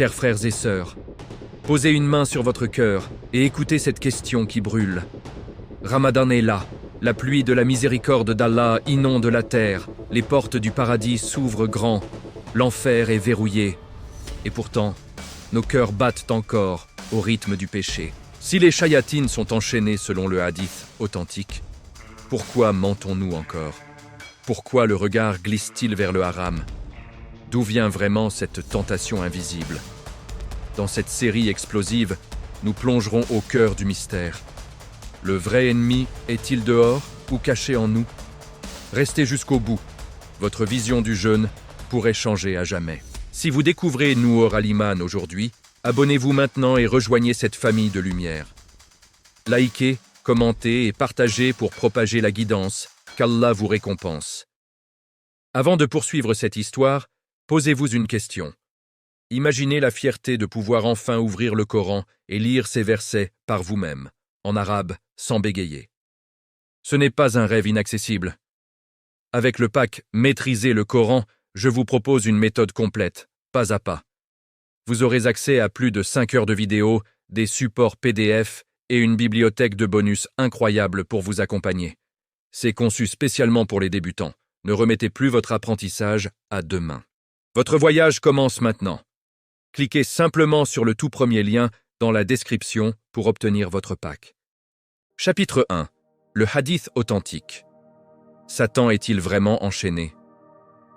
Chers frères et sœurs, posez une main sur votre cœur et écoutez cette question qui brûle. Ramadan est là, la pluie de la miséricorde d'Allah inonde la terre, les portes du paradis s'ouvrent grand, l'enfer est verrouillé. Et pourtant, nos cœurs battent encore au rythme du péché. Si les shayatines sont enchaînées selon le hadith authentique, pourquoi mentons-nous encore? Pourquoi le regard glisse-t-il vers le haram? D'où vient vraiment cette tentation invisible? Dans cette série explosive, nous plongerons au cœur du mystère. Le vrai ennemi est-il dehors ou caché en nous? Restez jusqu'au bout. Votre vision du jeûne pourrait changer à jamais. Si vous découvrez Nour al-Iman aujourd'hui, abonnez-vous maintenant et rejoignez cette famille de lumière. Likez, commentez et partagez pour propager la guidance, qu'Allah vous récompense. Avant de poursuivre cette histoire, posez-vous une question. Imaginez la fierté de pouvoir enfin ouvrir le Coran et lire ces versets par vous-même, en arabe, sans bégayer. Ce n'est pas un rêve inaccessible. Avec le pack « Maîtriser le Coran », je vous propose une méthode complète, pas à pas. Vous aurez accès à plus de 5 heures de vidéos, des supports PDF et une bibliothèque de bonus incroyable pour vous accompagner. C'est conçu spécialement pour les débutants. Ne remettez plus votre apprentissage à demain. Votre voyage commence maintenant. Cliquez simplement sur le tout premier lien dans la description pour obtenir votre pack. Chapitre 1. Le hadith authentique. Satan est-il vraiment enchaîné?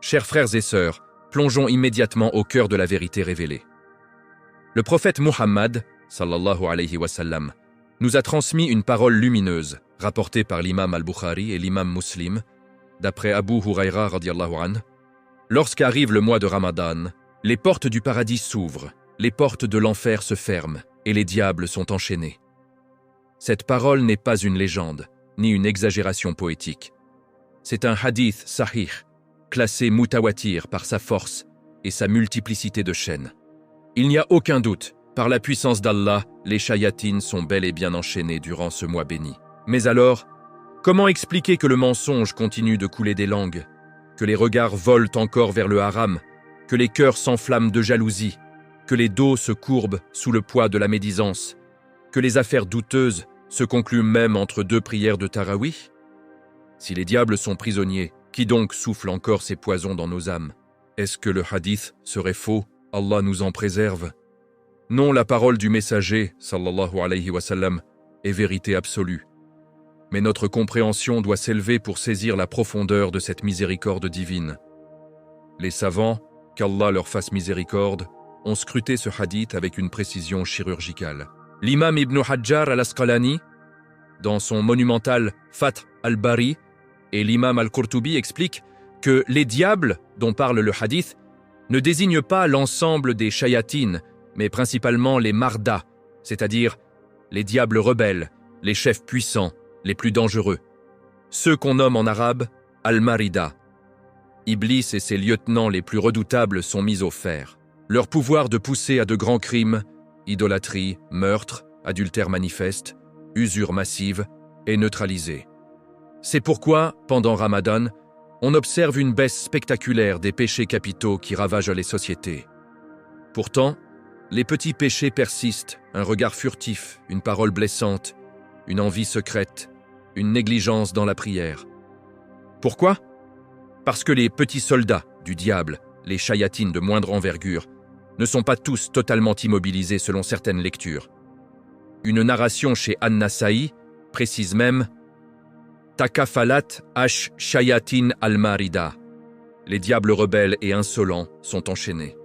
Chers frères et sœurs, plongeons immédiatement au cœur de la vérité révélée. Le prophète Muhammad, sallallahu alayhi wa sallam, nous a transmis une parole lumineuse, rapportée par l'imam al-Bukhari et l'imam Muslim, d'après Abu Huraira radiyallahu anhu. Lorsqu'arrive le mois de Ramadan, les portes du paradis s'ouvrent, les portes de l'enfer se ferment et les diables sont enchaînés. Cette parole n'est pas une légende, ni une exagération poétique. C'est un hadith sahih, classé mutawatir par sa force et sa multiplicité de chaînes. Il n'y a aucun doute, par la puissance d'Allah, les shayatines sont bel et bien enchaînées durant ce mois béni. Mais alors, comment expliquer que le mensonge continue de couler des langues, que les regards volent encore vers le haram, que les cœurs s'enflamment de jalousie, que les dos se courbent sous le poids de la médisance, que les affaires douteuses se concluent même entre 2 prières de tarawih? Si les diables sont prisonniers, qui donc souffle encore ses poisons dans nos âmes? Est-ce que le hadith serait faux? Allah nous en préserve. Non, la parole du messager, sallallahu alayhi wa sallam, est vérité absolue. Mais notre compréhension doit s'élever pour saisir la profondeur de cette miséricorde divine. Les savants, qu'Allah leur fasse miséricorde, ont scruté ce hadith avec une précision chirurgicale. L'imam Ibn Hajjar al-Asqalani, dans son monumental Fath al-Bari, et l'imam al-Qurtubi expliquent que les diables, dont parle le hadith, ne désignent pas l'ensemble des shayatines, mais principalement les mardas, c'est-à-dire les diables rebelles, les chefs puissants, les plus dangereux. Ceux qu'on nomme en arabe al-marida. Iblis et ses lieutenants les plus redoutables sont mis au fer. Leur pouvoir de pousser à de grands crimes, idolâtrie, meurtre, adultère manifeste, usure massive, est neutralisé. C'est pourquoi, pendant Ramadan, on observe une baisse spectaculaire des péchés capitaux qui ravagent les sociétés. Pourtant, les petits péchés persistent, un regard furtif, une parole blessante, une envie secrète, une négligence dans la prière. Pourquoi? Parce que les petits soldats du diable, les shayatines de moindre envergure, ne sont pas tous totalement immobilisés selon certaines lectures. Une narration chez An-Nasa'i précise même « Takafalat ash shayatin al-marida » Les diables rebelles et insolents sont enchaînés.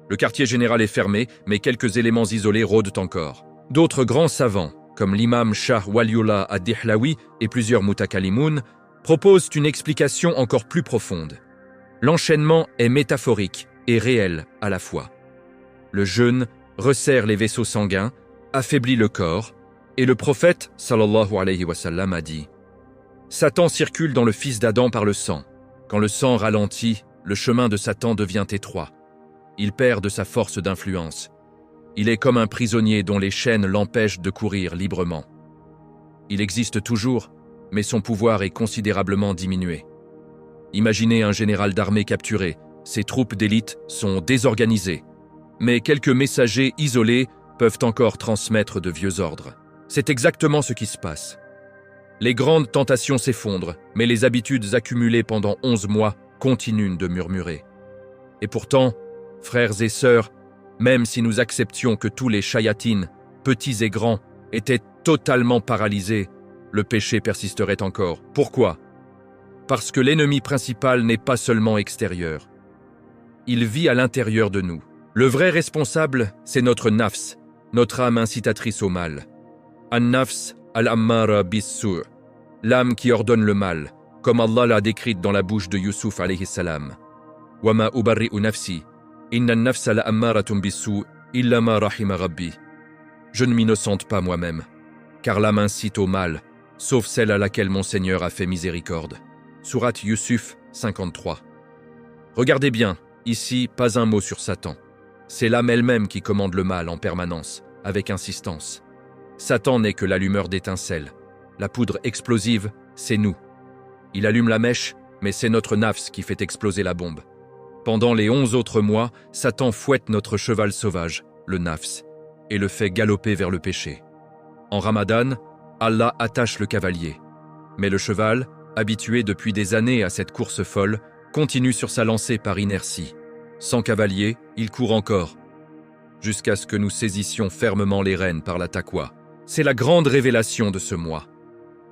Le quartier général est fermé, mais quelques éléments isolés rôdent encore. D'autres grands savants, comme l'imam Shah Waliullah ad-Dihlawi et plusieurs mutakalimoun, proposent une explication encore plus profonde. L'enchaînement est métaphorique et réel à la fois. Le jeûne resserre les vaisseaux sanguins, affaiblit le corps, et le prophète, sallallahu alayhi wa sallam, a dit « Satan circule dans le fils d'Adam par le sang. Quand le sang ralentit, le chemin de Satan devient étroit. Il perd de sa force d'influence. Il est comme un prisonnier dont les chaînes l'empêchent de courir librement. Il existe toujours, mais son pouvoir est considérablement diminué. Imaginez un général d'armée capturé. Ses troupes d'élite sont désorganisées. mais quelques messagers isolés peuvent encore transmettre de vieux ordres. C'est exactement ce qui se passe. Les grandes tentations s'effondrent, mais les habitudes accumulées pendant 11 mois continuent de murmurer. Et pourtant, frères et sœurs, même si nous acceptions que tous les shayatines, petits et grands, étaient totalement paralysés, le péché persisterait encore. Pourquoi? Parce que l'ennemi principal n'est pas seulement extérieur. Il vit à l'intérieur de nous. Le vrai responsable, c'est notre nafs, notre âme incitatrice au mal. An-nafs al-ammara bis-su', l'âme qui ordonne le mal, comme Allah l'a décrite dans la bouche de Yusuf alayhi salam. Wa ma ubarri'u nafsi, inna an-nafsa la'ammaratun bis-su' illa ma rahima rabbi. Je ne m'innocente pas moi-même, car l'âme incite au mal, sauf celle à laquelle mon Seigneur a fait miséricorde. Sourate Yusuf 53. Regardez bien, ici, pas un mot sur Satan. C'est l'âme elle-même qui commande le mal en permanence, avec insistance. Satan n'est que l'allumeur d'étincelles. La poudre explosive, c'est nous. Il allume la mèche, mais c'est notre nafs qui fait exploser la bombe. Pendant les 11 autres mois, Satan fouette notre cheval sauvage, le nafs, et le fait galoper vers le péché. En Ramadan, Allah attache le cavalier. Mais le cheval, habitué depuis des années à cette course folle, continue sur sa lancée par inertie. Sans cavalier, il court encore, jusqu'à ce que nous saisissions fermement les rênes par la taqwa. C'est la grande révélation de ce mois.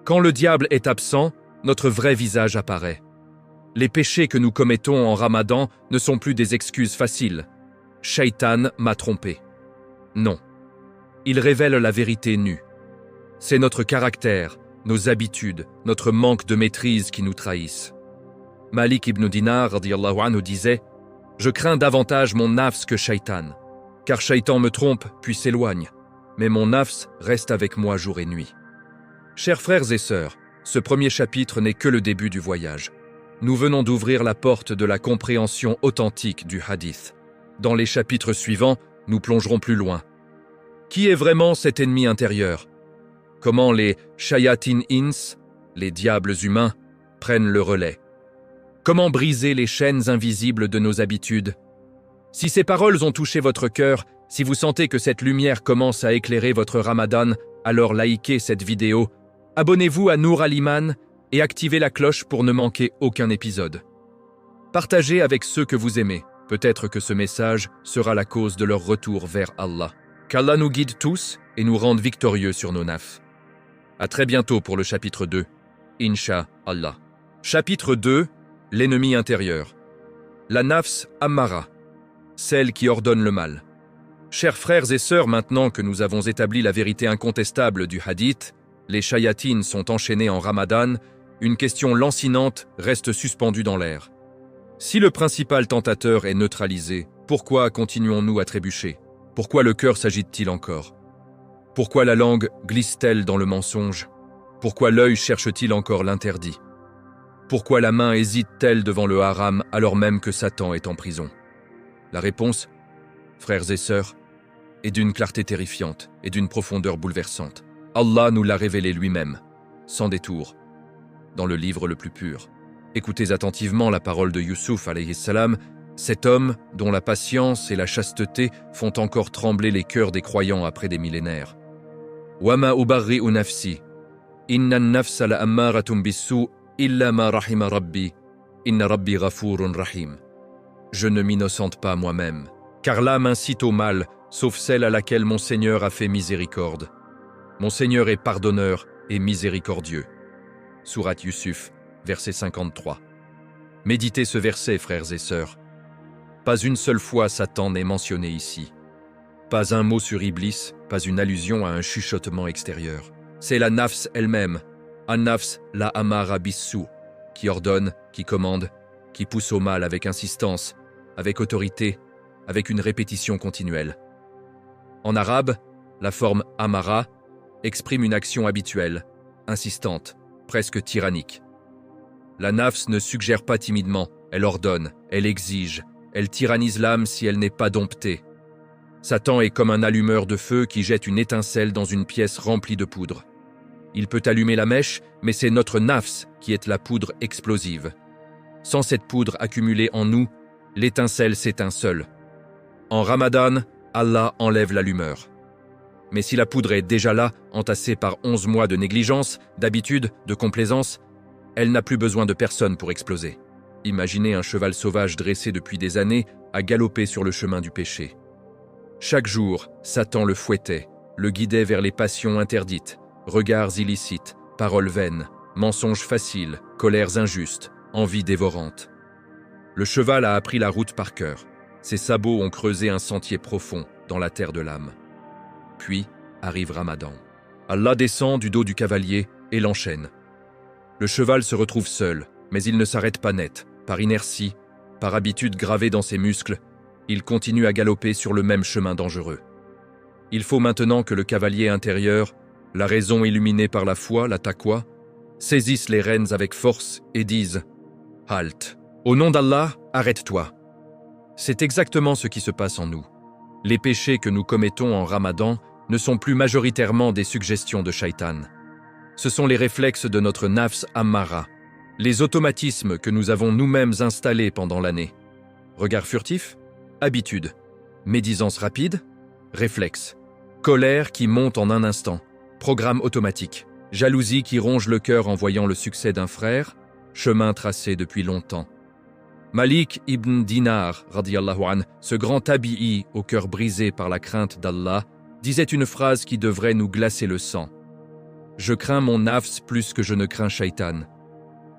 Quand le diable est absent, notre vrai visage apparaît. Les péchés que nous commettons en Ramadan ne sont plus des excuses faciles. Shaitan m'a trompé. Non. Il révèle la vérité nue. C'est notre caractère, nos habitudes, notre manque de maîtrise qui nous trahissent. Malik ibn Dinar radiyallahu anhu disait « Je crains davantage mon nafs que Shaitan, car Shaitan me trompe puis s'éloigne, mais mon nafs reste avec moi jour et nuit. » Chers frères et sœurs, ce premier chapitre n'est que le début du voyage. Nous venons d'ouvrir la porte de la compréhension authentique du hadith. Dans les chapitres suivants, nous plongerons plus loin. Qui est vraiment cet ennemi intérieur? Comment les shayatin ins, les diables humains, prennent le relais? Comment briser les chaînes invisibles de nos habitudes? Si ces paroles ont touché votre cœur, si vous sentez que cette lumière commence à éclairer votre Ramadan, alors likez cette vidéo, abonnez-vous à Nour al-Iman et activez la cloche pour ne manquer aucun épisode. Partagez avec ceux que vous aimez. Peut-être que ce message sera la cause de leur retour vers Allah. Qu'Allah nous guide tous et nous rende victorieux sur nos nafs. À très bientôt pour le chapitre 2. Inch'Allah. Chapitre 2. L'ennemi intérieur. La nafs ammara, celle qui ordonne le mal. Chers frères et sœurs, maintenant que nous avons établi la vérité incontestable du hadith, les shayatines sont enchaînés en Ramadan, une question lancinante reste suspendue dans l'air. Si le principal tentateur est neutralisé, pourquoi continuons-nous à trébucher? Pourquoi le cœur s'agite-t-il encore? Pourquoi la langue glisse-t-elle dans le mensonge? Pourquoi l'œil cherche-t-il encore l'interdit? Pourquoi la main hésite-t-elle devant le haram alors même que Satan est en prison? La réponse, frères et sœurs, est d'une clarté terrifiante et d'une profondeur bouleversante. Allah nous l'a révélé lui-même, sans détour, dans le livre le plus pur. Écoutez attentivement la parole de Yusuf alayhi salam, cet homme dont la patience et la chasteté font encore trembler les cœurs des croyants après des millénaires. Wa ma ubarri'u nafsi, inna an-nafsa la'ammaratun bis-su' illa ma rahima rabbi, inna rabbi ghafurun rahim. Je ne m'innocente pas moi-même, car l'âme incite au mal, sauf celle à laquelle mon Seigneur a fait miséricorde. Mon Seigneur est pardonneur et miséricordieux. Sourate Yusuf, verset 53. Méditez ce verset, frères et sœurs. Pas une seule fois Satan n'est mentionné ici. Pas un mot sur Iblis, pas une allusion à un chuchotement extérieur. C'est la nafs elle-même, an-nafs la amara bis-su, qui ordonne, qui commande, qui pousse au mal avec insistance, avec autorité, avec une répétition continuelle. En arabe, la forme amara exprime une action habituelle, insistante, presque tyrannique. La nafs ne suggère pas timidement, elle ordonne, elle exige, elle tyrannise l'âme si elle n'est pas domptée. Satan est comme un allumeur de feu qui jette une étincelle dans une pièce remplie de poudre. Il peut allumer la mèche, mais c'est notre nafs qui est la poudre explosive. Sans cette poudre accumulée en nous, l'étincelle s'éteint seule. En Ramadan, Allah enlève l'allumeur. Mais si la poudre est déjà là, entassée par 11 mois de négligence, d'habitude, de complaisance, elle n'a plus besoin de personne pour exploser. Imaginez un cheval sauvage dressé depuis des années à galoper sur le chemin du péché. Chaque jour, Satan le fouettait, le guidait vers les passions interdites, regards illicites, paroles vaines, mensonges faciles, colères injustes, envies dévorantes. Le cheval a appris la route par cœur. Ses sabots ont creusé un sentier profond dans la terre de l'âme. Puis arrive Ramadan. Allah descend du dos du cavalier et l'enchaîne. Le cheval se retrouve seul, mais il ne s'arrête pas net. Par inertie, par habitude gravée dans ses muscles, il continue à galoper sur le même chemin dangereux. Il faut maintenant que le cavalier intérieur, la raison illuminée par la foi, la taqwa, saisissent les rênes avec force et disent « Halte, au nom d'Allah, arrête-toi ». C'est exactement ce qui se passe en nous. Les péchés que nous commettons en Ramadan ne sont plus majoritairement des suggestions de Shaitan. Ce sont les réflexes de notre nafs ammara, les automatismes que nous avons nous-mêmes installés pendant l'année. Regard furtif, habitude. Médisance rapide, réflexe. Colère qui monte en un instant, programme automatique. Jalousie qui ronge le cœur en voyant le succès d'un frère, chemin tracé depuis longtemps. Malik ibn Dinar, radiyallahu anh, ce grand tabi'i au cœur brisé par la crainte d'Allah, disait une phrase qui devrait nous glacer le sang. « Je crains mon nafs plus que je ne crains Shaitan.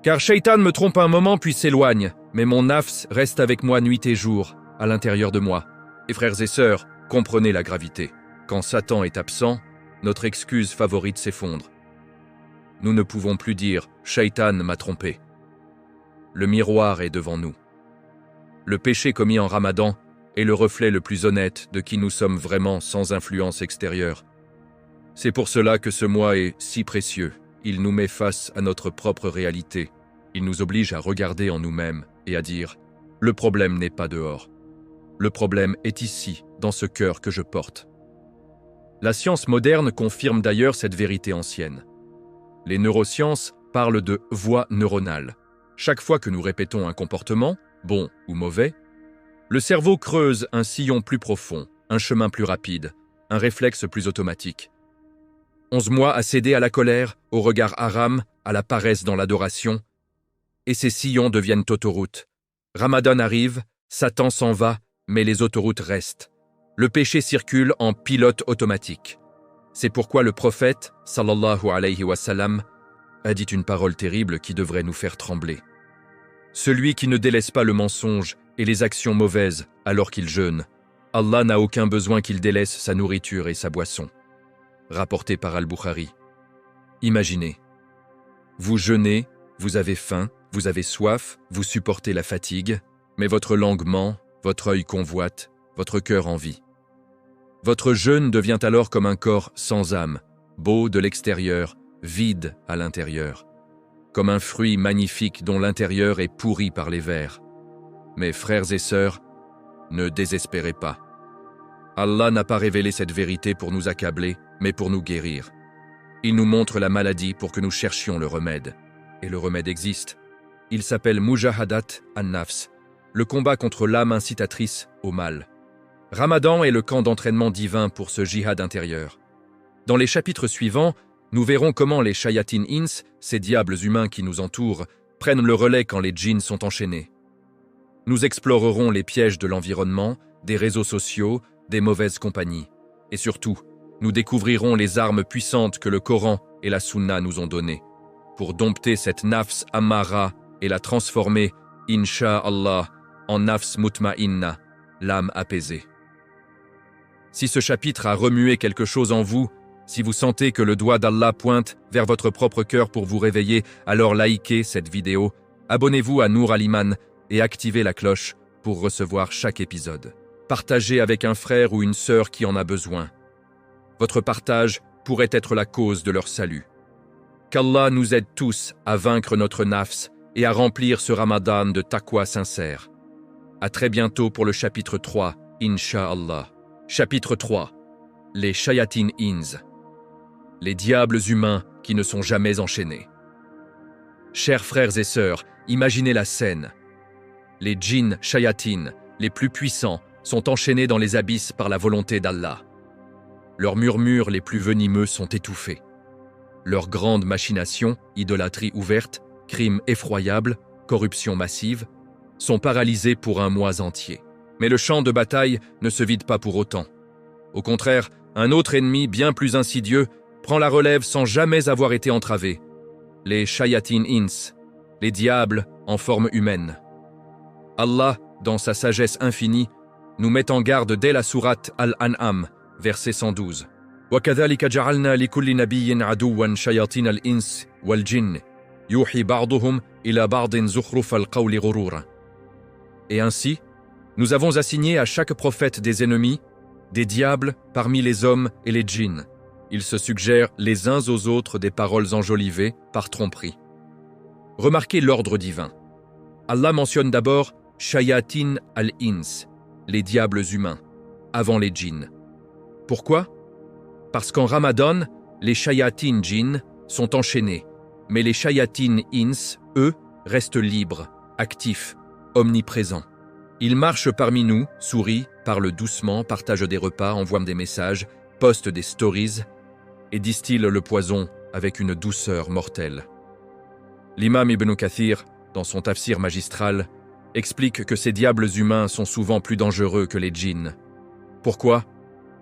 Car Shaitan me trompe un moment puis s'éloigne, mais mon nafs reste avec moi nuit et jour, à l'intérieur de moi. Et frères et sœurs, comprenez la gravité. Quand Satan est absent, notre excuse favorite s'effondre. Nous ne pouvons plus dire « Shaitan m'a trompé ». Le miroir est devant nous. Le péché commis en Ramadan est le reflet le plus honnête de qui nous sommes vraiment sans influence extérieure. C'est pour cela que ce mois est si précieux. Il nous met face à notre propre réalité. Il nous oblige à regarder en nous-mêmes et à dire « Le problème n'est pas dehors. Le problème est ici, dans ce cœur que je porte. » La science moderne confirme d'ailleurs cette vérité ancienne. Les neurosciences parlent de voie neuronale. Chaque fois que nous répétons un comportement, bon ou mauvais, le cerveau creuse un sillon plus profond, un chemin plus rapide, un réflexe plus automatique. 11 mois à céder à la colère, au regard haram, à la paresse dans l'adoration, et ces sillons deviennent autoroutes. Ramadan arrive, Satan s'en va, mais les autoroutes restent. Le péché circule en pilote automatique. C'est pourquoi le prophète, sallallahu alayhi wa sallam, a dit une parole terrible qui devrait nous faire trembler. Celui qui ne délaisse pas le mensonge et les actions mauvaises alors qu'il jeûne, Allah n'a aucun besoin qu'il délaisse sa nourriture et sa boisson. Rapporté par Al-Bukhari. Imaginez, vous jeûnez, vous avez faim, vous avez soif, vous supportez la fatigue, mais votre langue ment, votre œil convoite, votre cœur envie. Votre jeûne devient alors comme un corps sans âme, beau de l'extérieur, vide à l'intérieur, comme un fruit magnifique dont l'intérieur est pourri par les vers. Mais frères et sœurs, ne désespérez pas. Allah n'a pas révélé cette vérité pour nous accabler, mais pour nous guérir. Il nous montre la maladie pour que nous cherchions le remède. Et le remède existe. Il s'appelle Mujahadat an-Nafs, le combat contre l'âme incitatrice au mal. Ramadan est le camp d'entraînement divin pour ce jihad intérieur. Dans les chapitres suivants, nous verrons comment les shayatin ins, ces diables humains qui nous entourent, prennent le relais quand les djinns sont enchaînés. Nous explorerons les pièges de l'environnement, des réseaux sociaux, des mauvaises compagnies. Et surtout, nous découvrirons les armes puissantes que le Coran et la Sunna nous ont données pour dompter cette nafs ammara et la transformer, insha'Allah, en nafs mutma'inna, l'âme apaisée. Si ce chapitre a remué quelque chose en vous, si vous sentez que le doigt d'Allah pointe vers votre propre cœur pour vous réveiller, alors likez cette vidéo, abonnez-vous à Nour Al-Iman et activez la cloche pour recevoir chaque épisode. Partagez avec un frère ou une sœur qui en a besoin. Votre partage pourrait être la cause de leur salut. Qu'Allah nous aide tous à vaincre notre nafs et à remplir ce ramadan de taqwa sincère. À très bientôt pour le chapitre 3, Inch'Allah. Chapitre 3. Les shayatin ins. Les diables humains qui ne sont jamais enchaînés. Chers frères et sœurs, imaginez la scène. Les djinns shayatin, les plus puissants, sont enchaînés dans les abysses par la volonté d'Allah. Leurs murmures les plus venimeux sont étouffés. Leurs grandes machinations, idolâtrie ouverte, crimes effroyables, corruption massive, sont paralysés pour un mois entier. Mais le champ de bataille ne se vide pas pour autant. Au contraire, un autre ennemi bien plus insidieux prend la relève sans jamais avoir été entravé. Les shayatin ins, les diables en forme humaine. Allah, dans sa sagesse infinie, nous met en garde dès la sourate Al-An'am, verset 112. وَكَذَلِكَ جَعَلْنَا لِكُلِّ نَبِيٍّ عَدُوًّا شَيَاطِينَ الْإِنسِ وَالْجِنِّ يُوحِي بَعْضُهُمْ إِلَى بَعْضٍ زُخْرُفَ الْقَوْلِ غُرُورًا. Et ainsi, nous avons assigné à chaque prophète des ennemis, des diables parmi les hommes et les djinns. Ils se suggèrent les uns aux autres des paroles enjolivées par tromperie. Remarquez l'ordre divin. Allah mentionne d'abord shayatin al-ins, les diables humains, avant les djinns. Pourquoi? Parce qu'en Ramadan, les shayatin djinns sont enchaînés, mais les shayatin ins, eux, restent libres, actifs, omniprésents. Ils marchent parmi nous, sourient, parlent doucement, partagent des repas, envoient des messages, postent des stories et distillent le poison avec une douceur mortelle. L'imam Ibn Kathir, dans son tafsir magistral, explique que ces diables humains sont souvent plus dangereux que les djinns. Pourquoi?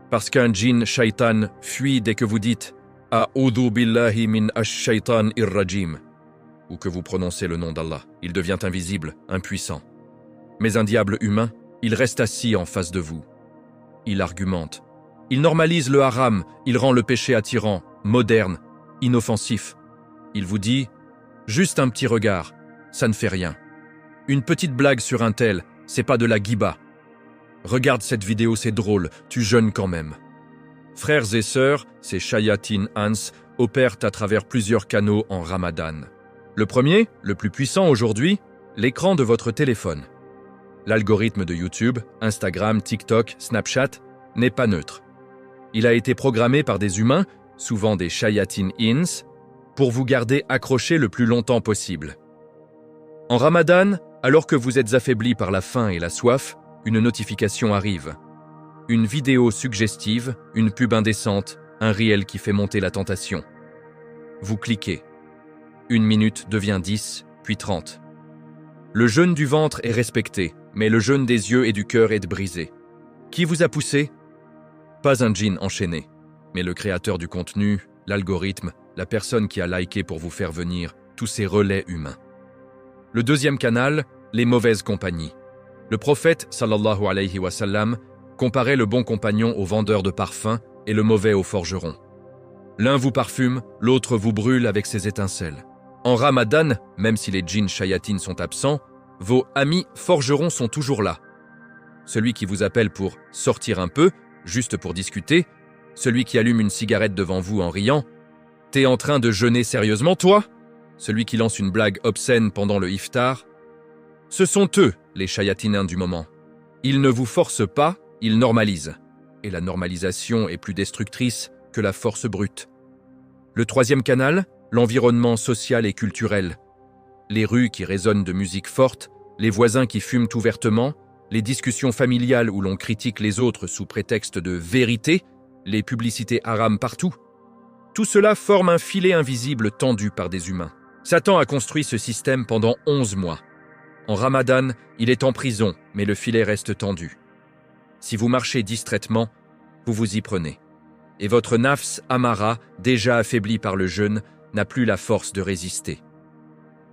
Parce qu'un djinn shaitan fuit dès que vous dites « A'udhu billahi min ash-shaytan ir-rajim » ou que vous prononcez le nom d'Allah. Il devient invisible, impuissant. Mais un diable humain, il reste assis en face de vous. Il argumente. Il normalise le haram, il rend le péché attirant, moderne, inoffensif. Il vous dit « Juste un petit regard, ça ne fait rien. Une petite blague sur un tel, c'est pas de la ghiba. Regarde cette vidéo, c'est drôle, tu jeûnes quand même. » Frères et sœurs, ces shayatin ans opèrent à travers plusieurs canaux en Ramadan. Le premier, le plus puissant aujourd'hui, l'écran de votre téléphone. L'algorithme de YouTube, Instagram, TikTok, Snapchat n'est pas neutre. Il a été programmé par des humains, souvent des shayatin ins, pour vous garder accroché le plus longtemps possible. En Ramadan, alors que vous êtes affaibli par la faim et la soif, une notification arrive. Une vidéo suggestive, une pub indécente, un réel qui fait monter la tentation. Vous cliquez. 1 minute devient 10, puis 30. Le jeûne du ventre est respecté, mais le jeûne des yeux et du cœur est brisé. Qui vous a poussé? Pas un djinn enchaîné, mais le créateur du contenu, l'algorithme, la personne qui a liké pour vous faire venir, tous ces relais humains. Le deuxième canal, les mauvaises compagnies. Le prophète, sallallahu alayhi wa sallam, comparait le bon compagnon au vendeur de parfums et le mauvais au forgeron. L'un vous parfume, l'autre vous brûle avec ses étincelles. En Ramadan, même si les djinns shayatin sont absents, vos amis forgerons sont toujours là. Celui qui vous appelle pour sortir un peu, juste pour discuter, celui qui allume une cigarette devant vous en riant « T'es en train de jeûner sérieusement, toi ?» Celui qui lance une blague obscène pendant le iftar. Ce sont eux, les shayatinins du moment. Ils ne vous forcent pas, ils normalisent. Et la normalisation est plus destructrice que la force brute. Le troisième canal, l'environnement social et culturel. Les rues qui résonnent de musique forte, les voisins qui fument ouvertement, les discussions familiales où l'on critique les autres sous prétexte de vérité, les publicités haram partout. Tout cela forme un filet invisible tendu par des humains. Satan a construit ce système pendant 11 mois. En Ramadan, il est en prison, mais le filet reste tendu. Si vous marchez distraitement, vous vous y prenez. Et votre nafs amara, déjà affaibli par le jeûne, n'a plus la force de résister.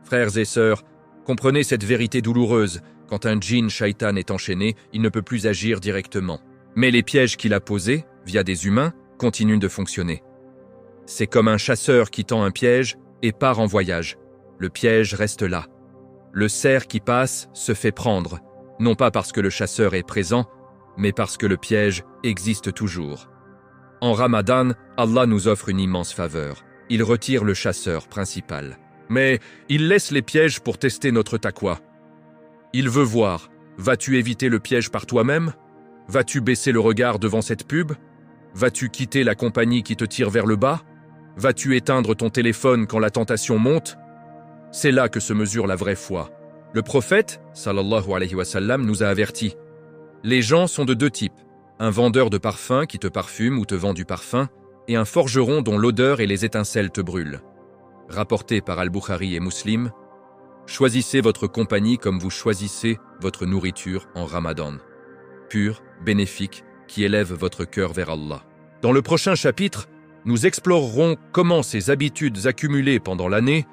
Frères et sœurs, comprenez cette vérité douloureuse. Quand un djinn shaitan est enchaîné, il ne peut plus agir directement. Mais les pièges qu'il a posés, via des humains, continuent de fonctionner. C'est comme un chasseur qui tend un piège et part en voyage. Le piège reste là. Le cerf qui passe se fait prendre, non pas parce que le chasseur est présent, mais parce que le piège existe toujours. En Ramadan, Allah nous offre une immense faveur. Il retire le chasseur principal. Mais il laisse les pièges pour tester notre taqwa. Il veut voir, vas-tu éviter le piège par toi-même? Vas-tu baisser le regard devant cette pub? Vas-tu quitter la compagnie qui te tire vers le bas? Vas-tu éteindre ton téléphone quand la tentation monte? C'est là que se mesure la vraie foi. Le prophète, sallallahu alayhi wa sallam, nous a avertis. Les gens sont de deux types. Un vendeur de parfum qui te parfume ou te vend du parfum, et un forgeron dont l'odeur et les étincelles te brûlent. Rapporté par Al-Bukhari et Muslim, choisissez votre compagnie comme vous choisissez votre nourriture en Ramadan. Pure, bénéfique, qui élève votre cœur vers Allah. Dans le prochain chapitre, nous explorerons comment ces habitudes accumulées pendant l'année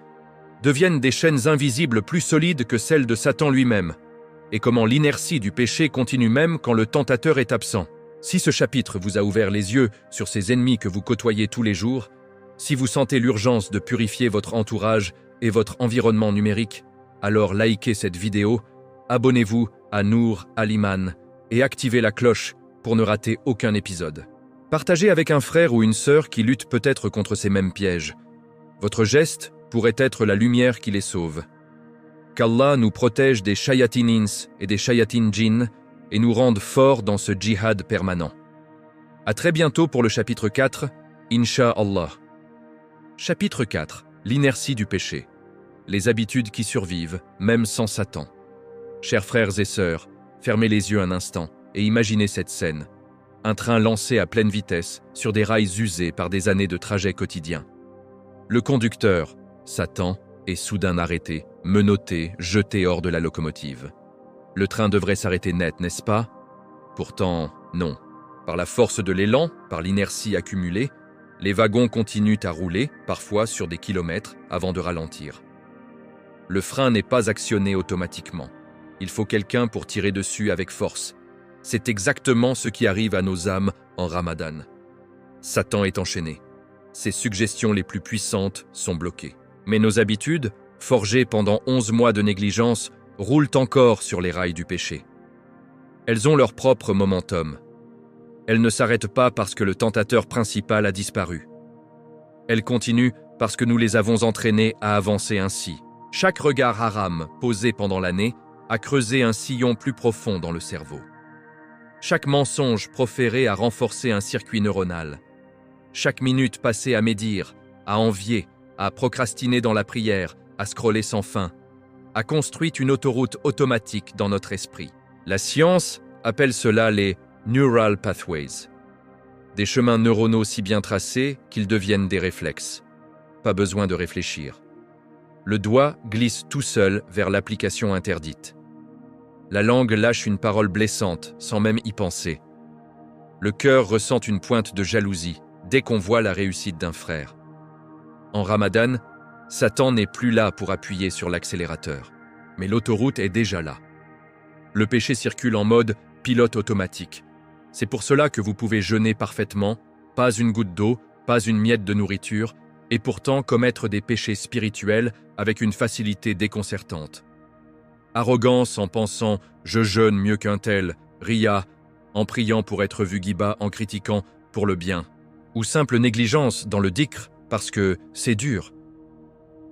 deviennent des chaînes invisibles plus solides que celles de Satan lui-même, et comment l'inertie du péché continue même quand le tentateur est absent. Si ce chapitre vous a ouvert les yeux sur ces ennemis que vous côtoyez tous les jours, si vous sentez l'urgence de purifier votre entourage et votre environnement numérique, alors likez cette vidéo, abonnez-vous à Nour Al-Iman et activez la cloche pour ne rater aucun épisode. Partagez avec un frère ou une sœur qui lutte peut-être contre ces mêmes pièges. Votre geste pourrait être la lumière qui les sauve. Qu'Allah nous protège des shayatin ins et des shayatin djinn et nous rende forts dans ce djihad permanent. À très bientôt pour le chapitre 4, Inch'Allah. Chapitre 4. L'inertie du péché. Les habitudes qui survivent, même sans Satan. Chers frères et sœurs, fermez les yeux un instant et imaginez cette scène. Un train lancé à pleine vitesse sur des rails usés par des années de trajet quotidien. Le conducteur, Satan, est soudain arrêté, menotté, jeté hors de la locomotive. Le train devrait s'arrêter net, n'est-ce pas? Pourtant, non. Par la force de l'élan, par l'inertie accumulée, les wagons continuent à rouler, parfois sur des kilomètres, avant de ralentir. Le frein n'est pas actionné automatiquement. Il faut quelqu'un pour tirer dessus avec force. C'est exactement ce qui arrive à nos âmes en Ramadan. Satan est enchaîné. Ses suggestions les plus puissantes sont bloquées. Mais nos habitudes, forgées pendant 11 mois de négligence, roulent encore sur les rails du péché. Elles ont leur propre momentum. Elles ne s'arrêtent pas parce que le tentateur principal a disparu. Elles continuent parce que nous les avons entraînées à avancer ainsi. Chaque regard haram posé pendant l'année a creusé un sillon plus profond dans le cerveau. Chaque mensonge proféré a renforcé un circuit neuronal. Chaque minute passée à médire, à envier, à procrastiner dans la prière, à scroller sans fin, a construit une autoroute automatique dans notre esprit. La science appelle cela les neural pathways, des chemins neuronaux si bien tracés qu'ils deviennent des réflexes. Pas besoin de réfléchir. Le doigt glisse tout seul vers l'application interdite. La langue lâche une parole blessante sans même y penser. Le cœur ressent une pointe de jalousie dès qu'on voit la réussite d'un frère. En Ramadan, Satan n'est plus là pour appuyer sur l'accélérateur, mais l'autoroute est déjà là. Le péché circule en mode pilote automatique. C'est pour cela que vous pouvez jeûner parfaitement, pas une goutte d'eau, pas une miette de nourriture, et pourtant commettre des péchés spirituels avec une facilité déconcertante. Arrogance en pensant « je jeûne mieux qu'un tel », ria en priant pour être vu ghiba en critiquant pour le bien, ou simple négligence dans le dhikr parce que c'est dur.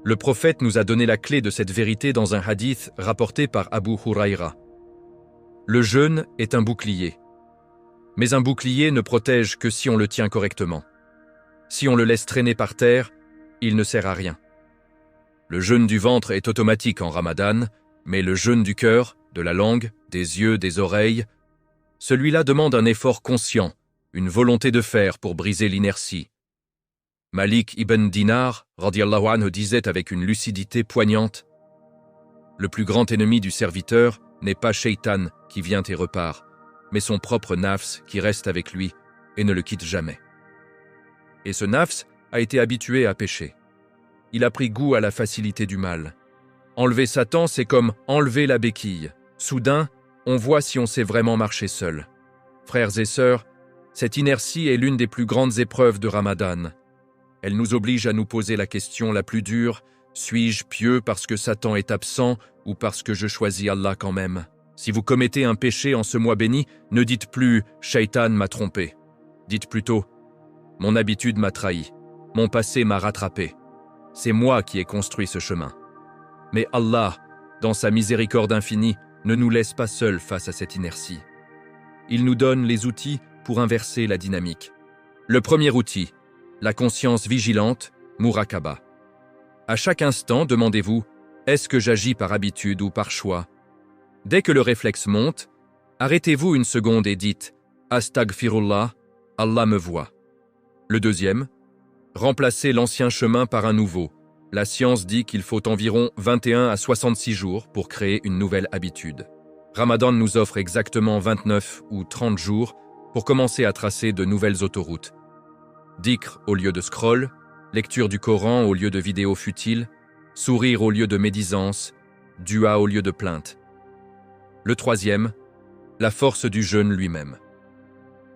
Le prophète nous a donné la clé de cette vérité dans un hadith rapporté par Abu Huraïra. Le jeûne est un bouclier. Mais un bouclier ne protège que si on le tient correctement. Si on le laisse traîner par terre, il ne sert à rien. Le jeûne du ventre est automatique en Ramadan, mais le jeûne du cœur, de la langue, des yeux, des oreilles, celui-là demande un effort conscient, une volonté de faire pour briser l'inertie. Malik ibn Dinar, radiyallahu anhu, disait avec une lucidité poignante: « Le plus grand ennemi du serviteur n'est pas Shaitan qui vient et repart, mais son propre nafs qui reste avec lui et ne le quitte jamais. » Et ce nafs a été habitué à pécher. Il a pris goût à la facilité du mal. Enlever Satan, c'est comme enlever la béquille. Soudain, on voit si on sait vraiment marcher seul. Frères et sœurs, cette inertie est l'une des plus grandes épreuves de Ramadan. Elle nous oblige à nous poser la question la plus dure: suis-je pieux parce que Satan est absent ou parce que je choisis Allah quand même? Si vous commettez un péché en ce mois béni, ne dites plus « Shaitan m'a trompé ». Dites plutôt « Mon habitude m'a trahi, mon passé m'a rattrapé. C'est moi qui ai construit ce chemin. » Mais Allah, dans sa miséricorde infinie, ne nous laisse pas seuls face à cette inertie. Il nous donne les outils pour inverser la dynamique. Le premier outil, la conscience vigilante, Muraqaba. À chaque instant, demandez-vous: est-ce que j'agis par habitude ou par choix? Dès que le réflexe monte, Arrêtez-vous une seconde et dites « Astaghfirullah, Allah me voit ». Le deuxième, remplacez l'ancien chemin par un nouveau. La science dit qu'il faut environ 21 à 66 jours pour créer une nouvelle habitude. Ramadan nous offre exactement 29 ou 30 jours pour commencer à tracer de nouvelles autoroutes. Dhikr au lieu de scroll, lecture du Coran au lieu de vidéos futiles, sourire au lieu de médisance, dua au lieu de plainte. Le troisième, la force du jeûne lui-même.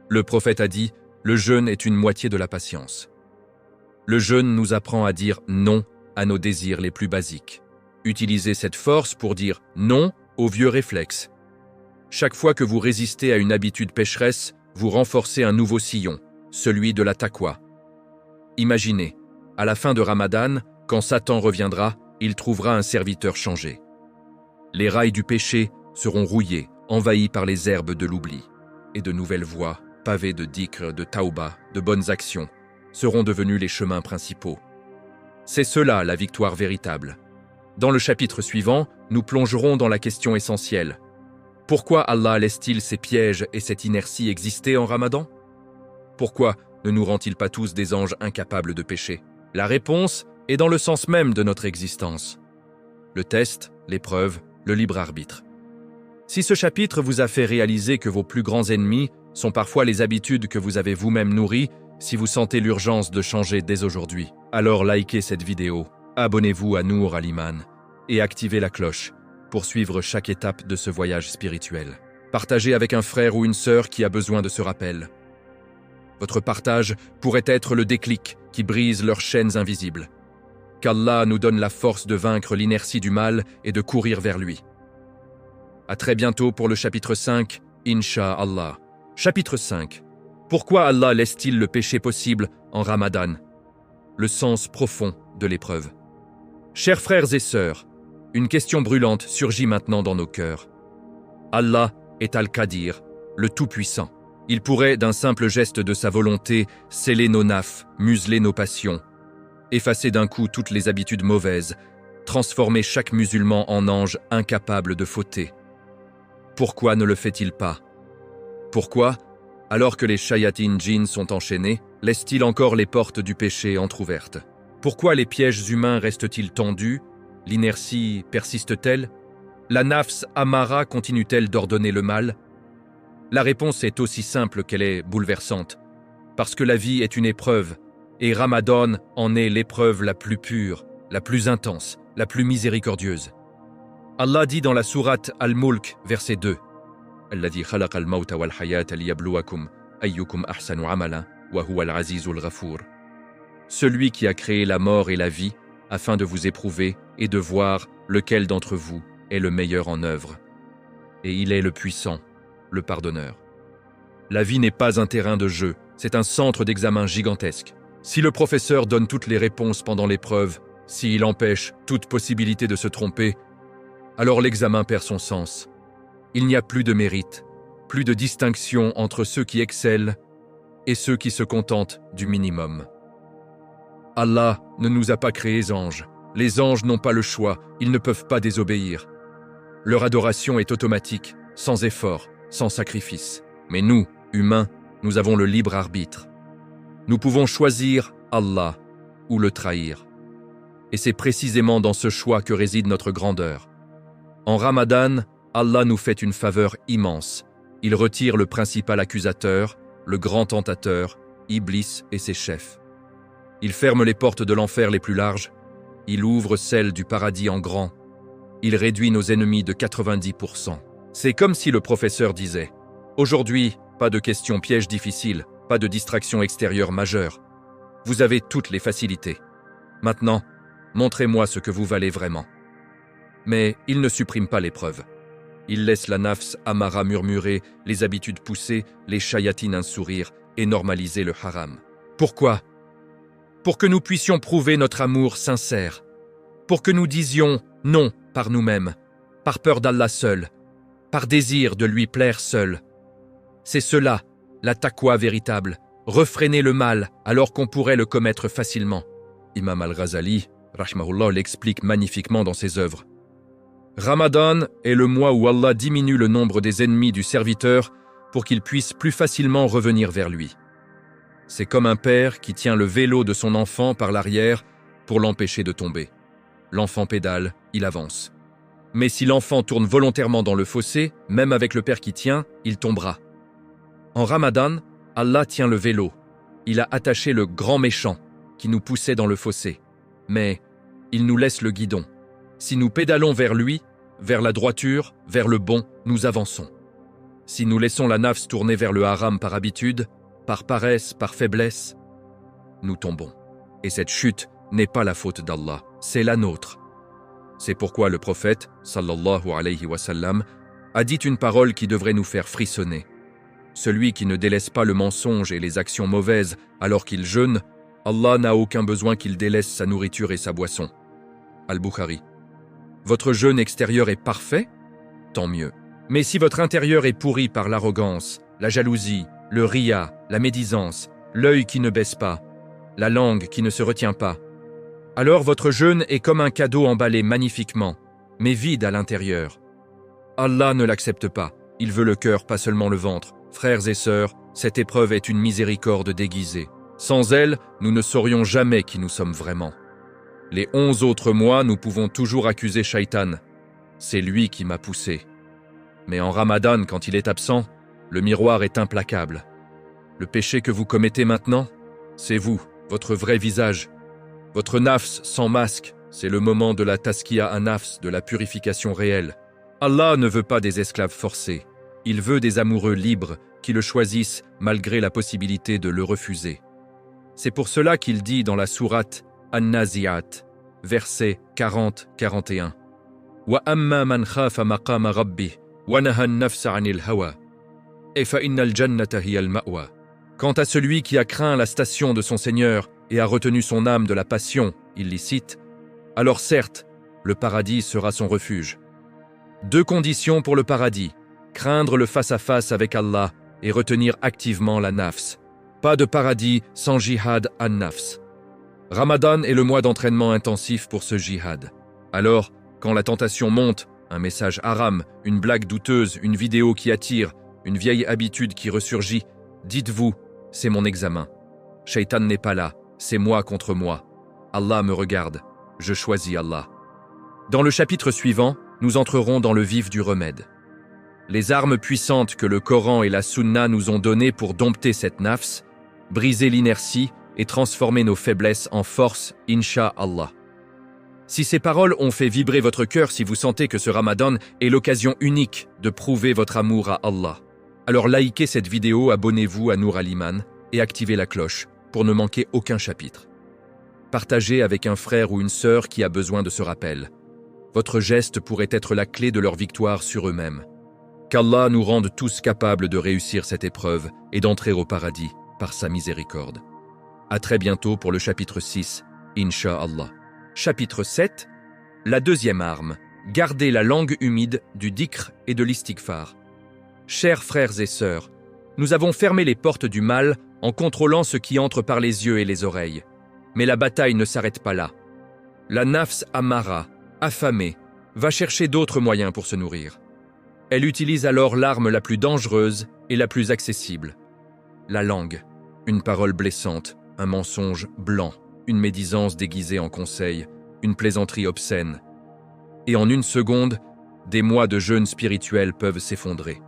Le prophète a dit « Le jeûne est une moitié de la patience ». Le jeûne nous apprend à dire non à nos désirs les plus basiques. Utilisez cette force pour dire non aux vieux réflexes. Chaque fois que vous résistez à une habitude pécheresse, vous renforcez un nouveau sillon, celui de la taqwa. Imaginez, à la fin de Ramadan, quand Satan reviendra, il trouvera un serviteur changé. Les rails du péché seront rouillés, envahis par les herbes de l'oubli, et de nouvelles voies, pavées de dhikr, de tauba, de bonnes actions, seront devenus les chemins principaux. C'est cela la victoire véritable. Dans le chapitre suivant, nous plongerons dans la question essentielle. Pourquoi Allah laisse-t-il ces pièges et cette inertie exister en Ramadan? Pourquoi ne nous rend-il pas tous des anges incapables de pécher? La réponse est dans le sens même de notre existence. Le test, l'épreuve, le libre arbitre. Si ce chapitre vous a fait réaliser que vos plus grands ennemis sont parfois les habitudes que vous avez vous-même nourries, si vous sentez l'urgence de changer dès aujourd'hui, alors likez cette vidéo, abonnez-vous à Nour Al-Iman et activez la cloche pour suivre chaque étape de ce voyage spirituel. Partagez avec un frère ou une sœur qui a besoin de ce rappel. Votre partage pourrait être le déclic qui brise leurs chaînes invisibles. Qu'Allah nous donne la force de vaincre l'inertie du mal et de courir vers lui. À très bientôt pour le chapitre 5, Inch'Allah. Chapitre 5. Pourquoi Allah laisse-t-il le péché possible en Ramadan? Le sens profond de l'épreuve. Chers frères et sœurs, une question brûlante surgit maintenant dans nos cœurs. Allah est Al-Qadir, le Tout-Puissant. Il pourrait, d'un simple geste de sa volonté, sceller nos naffes, museler nos passions, effacer d'un coup toutes les habitudes mauvaises, transformer chaque musulman en ange incapable de fauter. Pourquoi ne le fait-il pas? Pourquoi, alors que les shayatin djinns sont enchaînés, laisse-t-il encore les portes du péché entr'ouvertes? Pourquoi les pièges humains restent-ils tendus? L'inertie persiste-t-elle? La nafs amara continue-t-elle d'ordonner le mal? La réponse est aussi simple qu'elle est bouleversante. Parce que la vie est une épreuve, et Ramadan en est l'épreuve la plus pure, la plus intense, la plus miséricordieuse. Allah dit dans la sourate Al-Mulk, verset 2, « Alladhi khalaqa al-mawta wal-hayata liyabluwakum ayyukum ahsanu amala wa huwa al-azizul ghafour. » Celui qui a créé la mort et la vie afin de vous éprouver et de voir lequel d'entre vous est le meilleur en œuvre. Et il est le puissant, le pardonneur. La vie n'est pas un terrain de jeu, c'est un centre d'examen gigantesque. Si le professeur donne toutes les réponses pendant l'épreuve, s'il empêche toute possibilité de se tromper, alors l'examen perd son sens. Il n'y a plus de mérite, plus de distinction entre ceux qui excellent et ceux qui se contentent du minimum. Allah ne nous a pas créés anges. Les anges n'ont pas le choix, ils ne peuvent pas désobéir. Leur adoration est automatique, sans effort, sans sacrifice. Mais nous, humains, nous avons le libre arbitre. Nous pouvons choisir Allah ou le trahir. Et c'est précisément dans ce choix que réside notre grandeur. En Ramadan, Allah nous fait une faveur immense. Il retire le principal accusateur, le grand tentateur, Iblis et ses chefs. Il ferme les portes de l'enfer les plus larges. Il ouvre celles du paradis en grand. Il réduit nos ennemis de 90%. C'est comme si le professeur disait « Aujourd'hui, pas de questions pièges difficiles, pas de distractions extérieures majeures. Vous avez toutes les facilités. Maintenant, montrez-moi ce que vous valez vraiment. » Mais il ne supprime pas l'épreuve. Il laisse la nafs amara murmurer, les habitudes pousser, les shayatines un sourire et normaliser le haram. Pourquoi? Pour que nous puissions prouver notre amour sincère. Pour que nous disions non par nous-mêmes, par peur d'Allah seul, par désir de lui plaire seul. C'est cela, la taqwa véritable, refréner le mal alors qu'on pourrait le commettre facilement. Imam al-Ghazali, rahimahullah, l'explique magnifiquement dans ses œuvres. Ramadan est le mois où Allah diminue le nombre des ennemis du serviteur pour qu'il puisse plus facilement revenir vers lui. C'est comme un père qui tient le vélo de son enfant par l'arrière pour l'empêcher de tomber. L'enfant pédale, il avance. Mais si l'enfant tourne volontairement dans le fossé, même avec le père qui tient, il tombera. En Ramadan, Allah tient le vélo. Il a attaché le grand méchant qui nous poussait dans le fossé. Mais il nous laisse le guidon. Si nous pédalons vers lui, vers la droiture, vers le bon, nous avançons. Si nous laissons la nafs tourner vers le haram par habitude, par paresse, par faiblesse, nous tombons. Et cette chute n'est pas la faute d'Allah, c'est la nôtre. C'est pourquoi le prophète, sallallahu alayhi wa sallam, a dit une parole qui devrait nous faire frissonner. Celui qui ne délaisse pas le mensonge et les actions mauvaises alors qu'il jeûne, Allah n'a aucun besoin qu'il délaisse sa nourriture et sa boisson. Al-Bukhari. Votre jeûne extérieur est parfait? Tant mieux. Mais si votre intérieur est pourri par l'arrogance, la jalousie, le riya, la médisance, l'œil qui ne baisse pas, la langue qui ne se retient pas, alors votre jeûne est comme un cadeau emballé magnifiquement, mais vide à l'intérieur. Allah ne l'accepte pas, il veut le cœur, pas seulement le ventre. Frères et sœurs, cette épreuve est une miséricorde déguisée. Sans elle, nous ne saurions jamais qui nous sommes vraiment. Les 11 autres mois, nous pouvons toujours accuser Shaitan. C'est lui qui m'a poussé. Mais en Ramadan, quand il est absent, le miroir est implacable. Le péché que vous commettez maintenant, c'est vous, votre vrai visage. Votre nafs sans masque, c'est le moment de la taskiya à nafs, de la purification réelle. Allah ne veut pas des esclaves forcés. Il veut des amoureux libres qui le choisissent malgré la possibilité de le refuser. C'est pour cela qu'il dit dans la sourate An-Nazi'at, versets 40-41. Wa amma man khafa maqama rabbi wa naha an-nafsa 'anil hawa fa innal jannata hiya al-ma'wa. Quant à celui qui a craint la station de son Seigneur et a retenu son âme de la passion illicite, alors certes, le paradis sera son refuge. 2 conditions pour le paradis: craindre le face-à-face avec Allah et retenir activement la nafs. Pas de paradis sans jihad an-nafs. Ramadan est le mois d'entraînement intensif pour ce jihad. Alors, quand la tentation monte, un message haram, une blague douteuse, une vidéo qui attire, une vieille habitude qui ressurgit, dites-vous, c'est mon examen. Shaitan n'est pas là, c'est moi contre moi. Allah me regarde, je choisis Allah. Dans le chapitre suivant, nous entrerons dans le vif du remède. Les armes puissantes que le Coran et la Sunna nous ont données pour dompter cette nafs, briser l'inertie et transformer nos faiblesses en force, Inch'Allah. Si ces paroles ont fait vibrer votre cœur, si vous sentez que ce Ramadan est l'occasion unique de prouver votre amour à Allah, alors likez cette vidéo, abonnez-vous à Nour Al-Iman et activez la cloche pour ne manquer aucun chapitre. Partagez avec un frère ou une sœur qui a besoin de ce rappel. Votre geste pourrait être la clé de leur victoire sur eux-mêmes. Qu'Allah nous rende tous capables de réussir cette épreuve et d'entrer au paradis par sa miséricorde. À très bientôt pour le chapitre 6, Inch'Allah. Chapitre 7, la deuxième arme, garder la langue humide du dhikr et de l'istighfar. Chers frères et sœurs, nous avons fermé les portes du mal en contrôlant ce qui entre par les yeux et les oreilles. Mais la bataille ne s'arrête pas là. La nafs amara, affamée, va chercher d'autres moyens pour se nourrir. Elle utilise alors l'arme la plus dangereuse et la plus accessible. La langue, une parole blessante, un mensonge blanc, une médisance déguisée en conseil, une plaisanterie obscène. Et en une seconde, des mois de jeûne spirituel peuvent s'effondrer.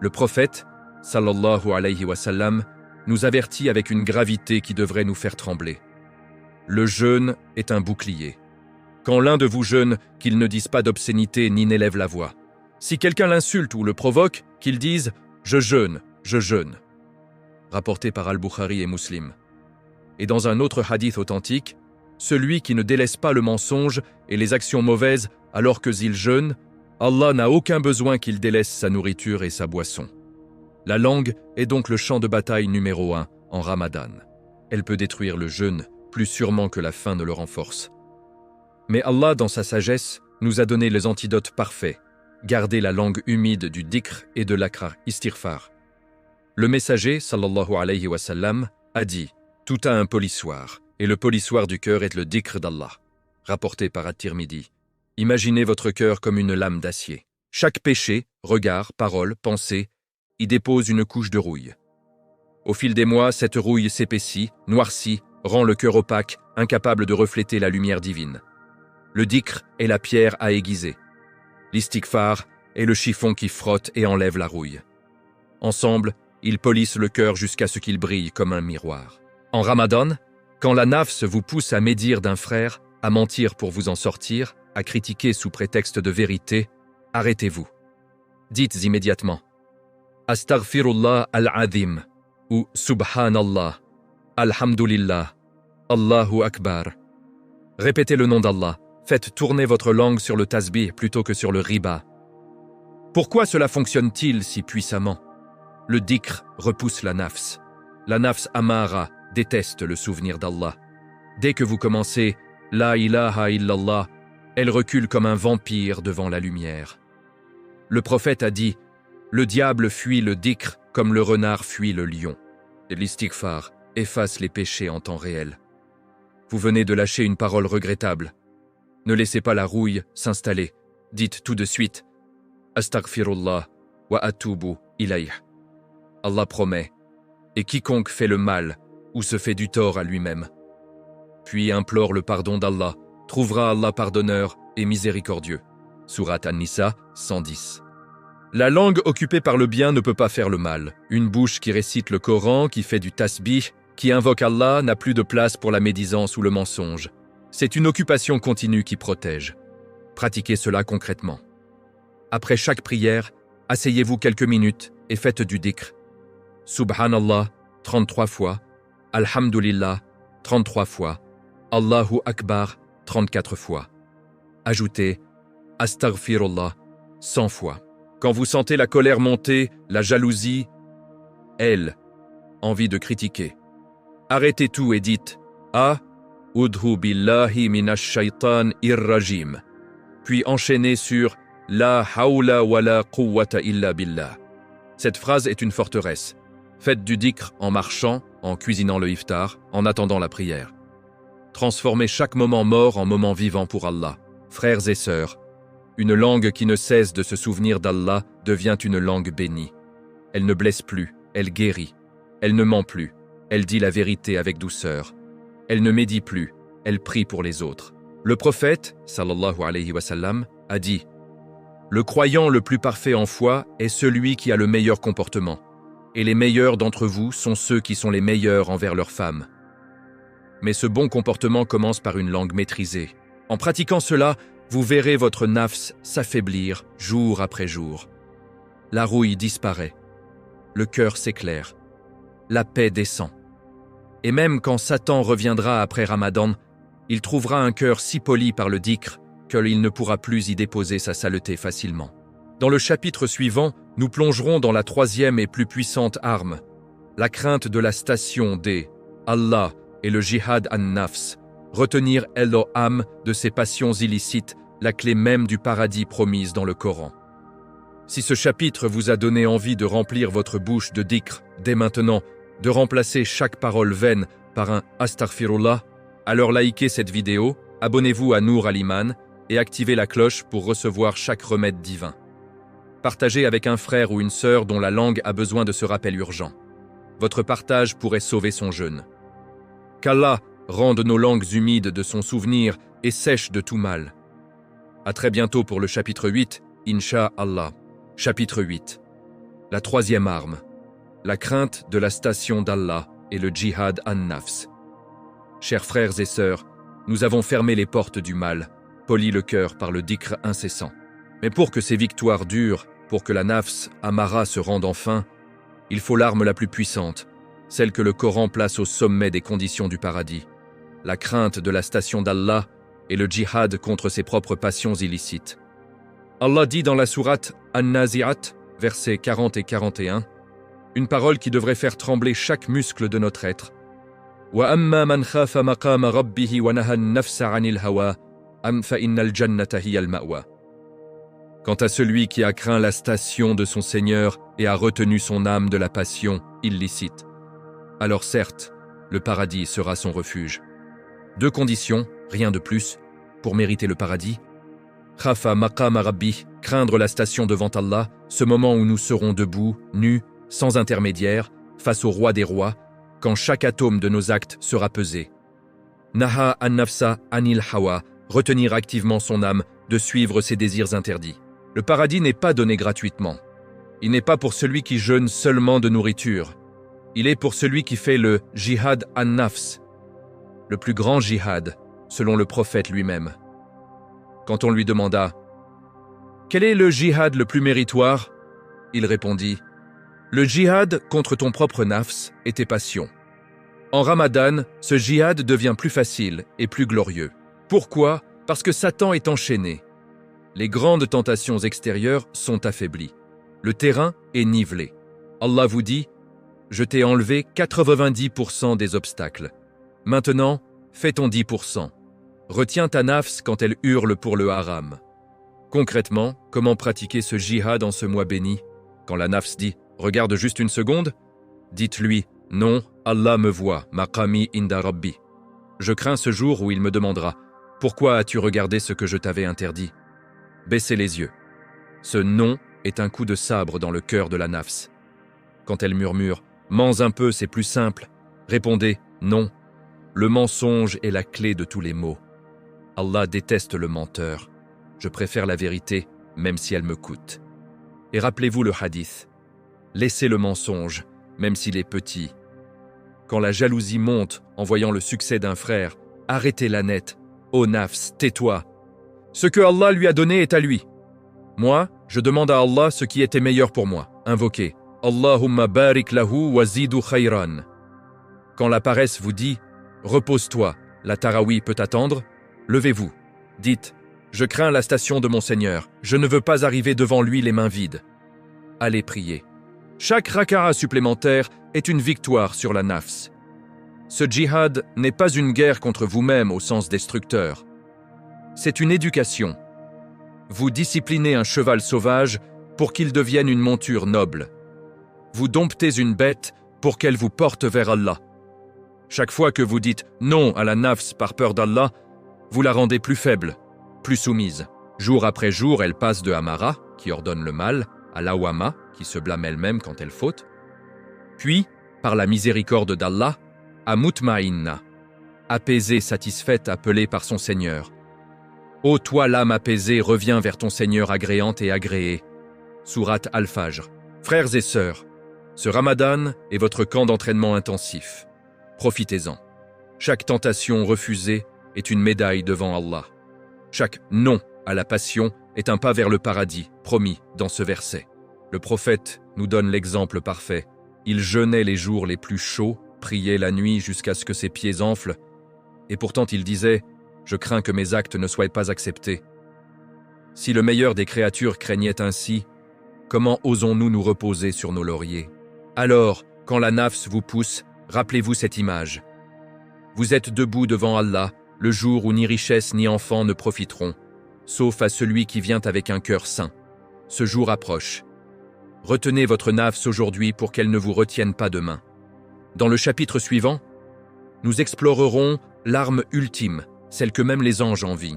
Le prophète, sallallahu alayhi wa sallam, nous avertit avec une gravité qui devrait nous faire trembler. Le jeûne est un bouclier. Quand l'un de vous jeûne, qu'il ne dise pas d'obscénité ni n'élève la voix. Si quelqu'un l'insulte ou le provoque, qu'il dise « je jeûne », rapporté par Al-Bukhari et Muslim. Et dans un autre hadith authentique, celui qui ne délaisse pas le mensonge et les actions mauvaises alors que il jeûne, Allah n'a aucun besoin qu'il délaisse sa nourriture et sa boisson. La langue est donc le champ de bataille numéro 1 en Ramadan. Elle peut détruire le jeûne plus sûrement que la faim ne le renforce. Mais Allah, dans sa sagesse, nous a donné les antidotes parfaits. Garder la langue humide du dhikr et de l'akrar, istighfar. Le messager, sallallahu alayhi wa sallam, a dit « Tout a un polissoir, et le polissoir du cœur est le dhikr d'Allah », rapporté par At-Tirmidhi. Imaginez votre cœur comme une lame d'acier. Chaque péché, regard, parole, pensée, y dépose une couche de rouille. Au fil des mois, cette rouille s'épaissit, noircit, rend le cœur opaque, incapable de refléter la lumière divine. Le dhikr est la pierre à aiguiser. L'istighfar est le chiffon qui frotte et enlève la rouille. Ensemble, ils polissent le cœur jusqu'à ce qu'il brille comme un miroir. En Ramadan, quand la nafs vous pousse à médire d'un frère, à mentir pour vous en sortir, à critiquer sous prétexte de vérité, arrêtez-vous. Dites immédiatement « Astaghfirullah al-Azim » ou « Subhanallah »,« Alhamdulillah »,« Allahu Akbar ». Répétez le nom d'Allah, faites tourner votre langue sur le tasbih plutôt que sur le riba. Pourquoi cela fonctionne-t-il si puissamment? Le dhikr repousse la nafs. La nafs amara déteste le souvenir d'Allah. Dès que vous commencez « La ilaha illallah », elle recule comme un vampire devant la lumière. Le prophète a dit « Le diable fuit le dhikr comme le renard fuit le lion ». Et l'istighfar efface les péchés en temps réel. Vous venez de lâcher une parole regrettable. Ne laissez pas la rouille s'installer. Dites tout de suite « Astaghfirullah wa atubu ilayh ». Allah promet « Et quiconque fait le mal ou se fait du tort à lui-même ». Puis implore le pardon d'Allah, trouvera Allah pardonneur et miséricordieux. Sourate An-Nisa 110. La langue occupée par le bien ne peut pas faire le mal. Une bouche qui récite le Coran, qui fait du tasbih, qui invoque Allah n'a plus de place pour la médisance ou le mensonge. C'est une occupation continue qui protège. Pratiquez cela concrètement. Après chaque prière, asseyez-vous quelques minutes et faites du dhikr. Subhanallah, 33 fois. Alhamdulillah, 33 fois. Allahu Akbar, 34 fois. Ajoutez Astaghfirullah, 100 fois. Quand vous sentez la colère monter, la jalousie, envie de critiquer, arrêtez tout et dites « Ah, udhu billahi minash shaitan irrajim » puis enchaînez sur « La hawla wa la quwwata illa billah ». Cette phrase est une forteresse. Faites du dhikr en marchant, en cuisinant le iftar, en attendant la prière. Transformez chaque moment mort en moment vivant pour Allah. Frères et sœurs, une langue qui ne cesse de se souvenir d'Allah devient une langue bénie. Elle ne blesse plus, elle guérit. Elle ne ment plus, elle dit la vérité avec douceur. Elle ne médit plus, elle prie pour les autres. Le prophète, sallallahu alayhi wa sallam, a dit « Le croyant le plus parfait en foi est celui qui a le meilleur comportement, et les meilleurs d'entre vous sont ceux qui sont les meilleurs envers leurs femmes. » Mais ce bon comportement commence par une langue maîtrisée. En pratiquant cela, vous verrez votre nafs s'affaiblir jour après jour. La rouille disparaît, le cœur s'éclaire, la paix descend. Et même quand Satan reviendra après Ramadan, il trouvera un cœur si poli par le dhikr qu'il ne pourra plus y déposer sa saleté facilement. Dans le chapitre suivant, nous plongerons dans la troisième et plus puissante arme, la crainte de la station des Allah et le jihad an-nafs, retenir Eloham de ses passions illicites, la clé même du paradis promise dans le Coran. Si ce chapitre vous a donné envie de remplir votre bouche de dhikr dès maintenant, de remplacer chaque parole vaine par un astaghfirullah, alors likez cette vidéo, abonnez-vous à Nour al-Iman et activez la cloche pour recevoir chaque remède divin. Partagez avec un frère ou une sœur dont la langue a besoin de ce rappel urgent. Votre partage pourrait sauver son jeûne. Qu'Allah rende nos langues humides de son souvenir et sèches de tout mal. À très bientôt pour le chapitre 8, Inch'Allah. Chapitre 8. La troisième arme. La crainte de la station d'Allah et le djihad an-nafs. Chers frères et sœurs, nous avons fermé les portes du mal, poli le cœur par le dhikr incessant. Mais pour que ces victoires durent, pour que la nafs amara se rende enfin, il faut l'arme la plus puissante, celle que le Coran place au sommet des conditions du paradis, la crainte de la station d'Allah et le djihad contre ses propres passions illicites. Allah dit dans la sourate An-Nazi'at, versets 40 et 41, une parole qui devrait faire trembler chaque muscle de notre être. Wa amma man khafa maqama rabbih wa naha an-nafsa 'anil hawa, am fa innal jannata hiya al-ma'wa. Quant à celui qui a craint la station de son Seigneur et a retenu son âme de la passion illicite, alors certes, le paradis sera son refuge. Deux conditions, rien de plus, pour mériter le paradis. Khafa maqama rabbi, craindre la station devant Allah, ce moment où nous serons debout, nus, sans intermédiaire, face au roi des rois, quand chaque atome de nos actes sera pesé. Naha an-nafsa anil hawa, retenir activement son âme, de suivre ses désirs interdits. Le paradis n'est pas donné gratuitement. Il n'est pas pour celui qui jeûne seulement de nourriture. Il est pour celui qui fait le jihad an-nafs, le plus grand jihad, selon le prophète lui-même. Quand on lui demanda « Quel est le jihad le plus méritoire ?» il répondit « Le jihad contre ton propre nafs et tes passions. » En Ramadan, ce jihad devient plus facile et plus glorieux. Pourquoi ? Parce que Satan est enchaîné. Les grandes tentations extérieures sont affaiblies. Le terrain est nivelé. Allah vous dit « Je t'ai enlevé 90% des obstacles. Maintenant, fais ton 10%. Retiens ta nafs quand elle hurle pour le haram. » Concrètement, comment pratiquer ce jihad en ce mois béni ? Quand la nafs dit « Regarde juste une seconde », dites-lui « Non, Allah me voit, maqami inda rabbi. Je crains ce jour où il me demandera « Pourquoi as-tu regardé ce que je t'avais interdit ?» Baissez les yeux. Ce « non » est un coup de sabre dans le cœur de la nafs. Quand elle murmure « Mens un peu, c'est plus simple », répondez « Non ». Le mensonge est la clé de tous les maux. Allah déteste le menteur. Je préfère la vérité, même si elle me coûte. Et rappelez-vous le hadith. Laissez le mensonge, même s'il est petit. Quand la jalousie monte en voyant le succès d'un frère, arrêtez-la net. Ô nafs, tais-toi. Ce que Allah lui a donné est à lui. Moi, je demande à Allah ce qui était meilleur pour moi. Invoquez. Allahumma barik lahu wa zidu khayran. Quand la paresse vous dit « Repose-toi, la tarawi peut attendre », levez-vous. Dites « Je crains la station de mon Seigneur, je ne veux pas arriver devant lui les mains vides. » Allez prier. Chaque raka'a supplémentaire est une victoire sur la nafs. Ce djihad n'est pas une guerre contre vous-même au sens destructeur. C'est une éducation. Vous disciplinez un cheval sauvage pour qu'il devienne une monture noble. Vous domptez une bête pour qu'elle vous porte vers Allah. Chaque fois que vous dites non à la nafs par peur d'Allah, vous la rendez plus faible, plus soumise. Jour après jour, elle passe de Amara, qui ordonne le mal, à Lawama, qui se blâme elle-même quand elle faute. Puis, par la miséricorde d'Allah, à Mutma'inna, apaisée, satisfaite, appelée par son Seigneur. Ô toi l'âme apaisée, reviens vers ton Seigneur agréante et agréée. Sourate Al-Fajr. Frères et sœurs, ce Ramadan est votre camp d'entraînement intensif. Profitez-en. Chaque tentation refusée est une médaille devant Allah. Chaque non à la passion est un pas vers le paradis, promis dans ce verset. Le prophète nous donne l'exemple parfait. Il jeûnait les jours les plus chauds, priait la nuit jusqu'à ce que ses pieds enflent, et pourtant il disait « Je crains que mes actes ne soient pas acceptés ». Si le meilleur des créatures craignait ainsi, comment osons-nous nous reposer sur nos lauriers? Alors, quand la nafs vous pousse, rappelez-vous cette image. Vous êtes debout devant Allah, le jour où ni richesse ni enfants ne profiteront, sauf à celui qui vient avec un cœur saint. Ce jour approche. Retenez votre nafs aujourd'hui pour qu'elle ne vous retienne pas demain. Dans le chapitre suivant, nous explorerons l'arme ultime, celle que même les anges envient.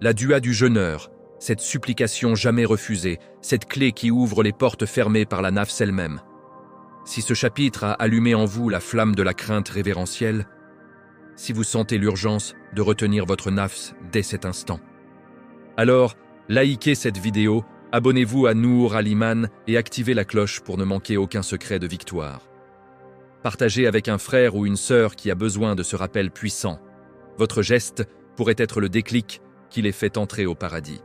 La dua du jeûneur, cette supplication jamais refusée, cette clé qui ouvre les portes fermées par la nafs elle-même. Si ce chapitre a allumé en vous la flamme de la crainte révérentielle, si vous sentez l'urgence de retenir votre nafs dès cet instant, alors likez cette vidéo, abonnez-vous à Nour Al-Iman et activez la cloche pour ne manquer aucun secret de victoire. Partagez avec un frère ou une sœur qui a besoin de ce rappel puissant. Votre geste pourrait être le déclic qui les fait entrer au paradis.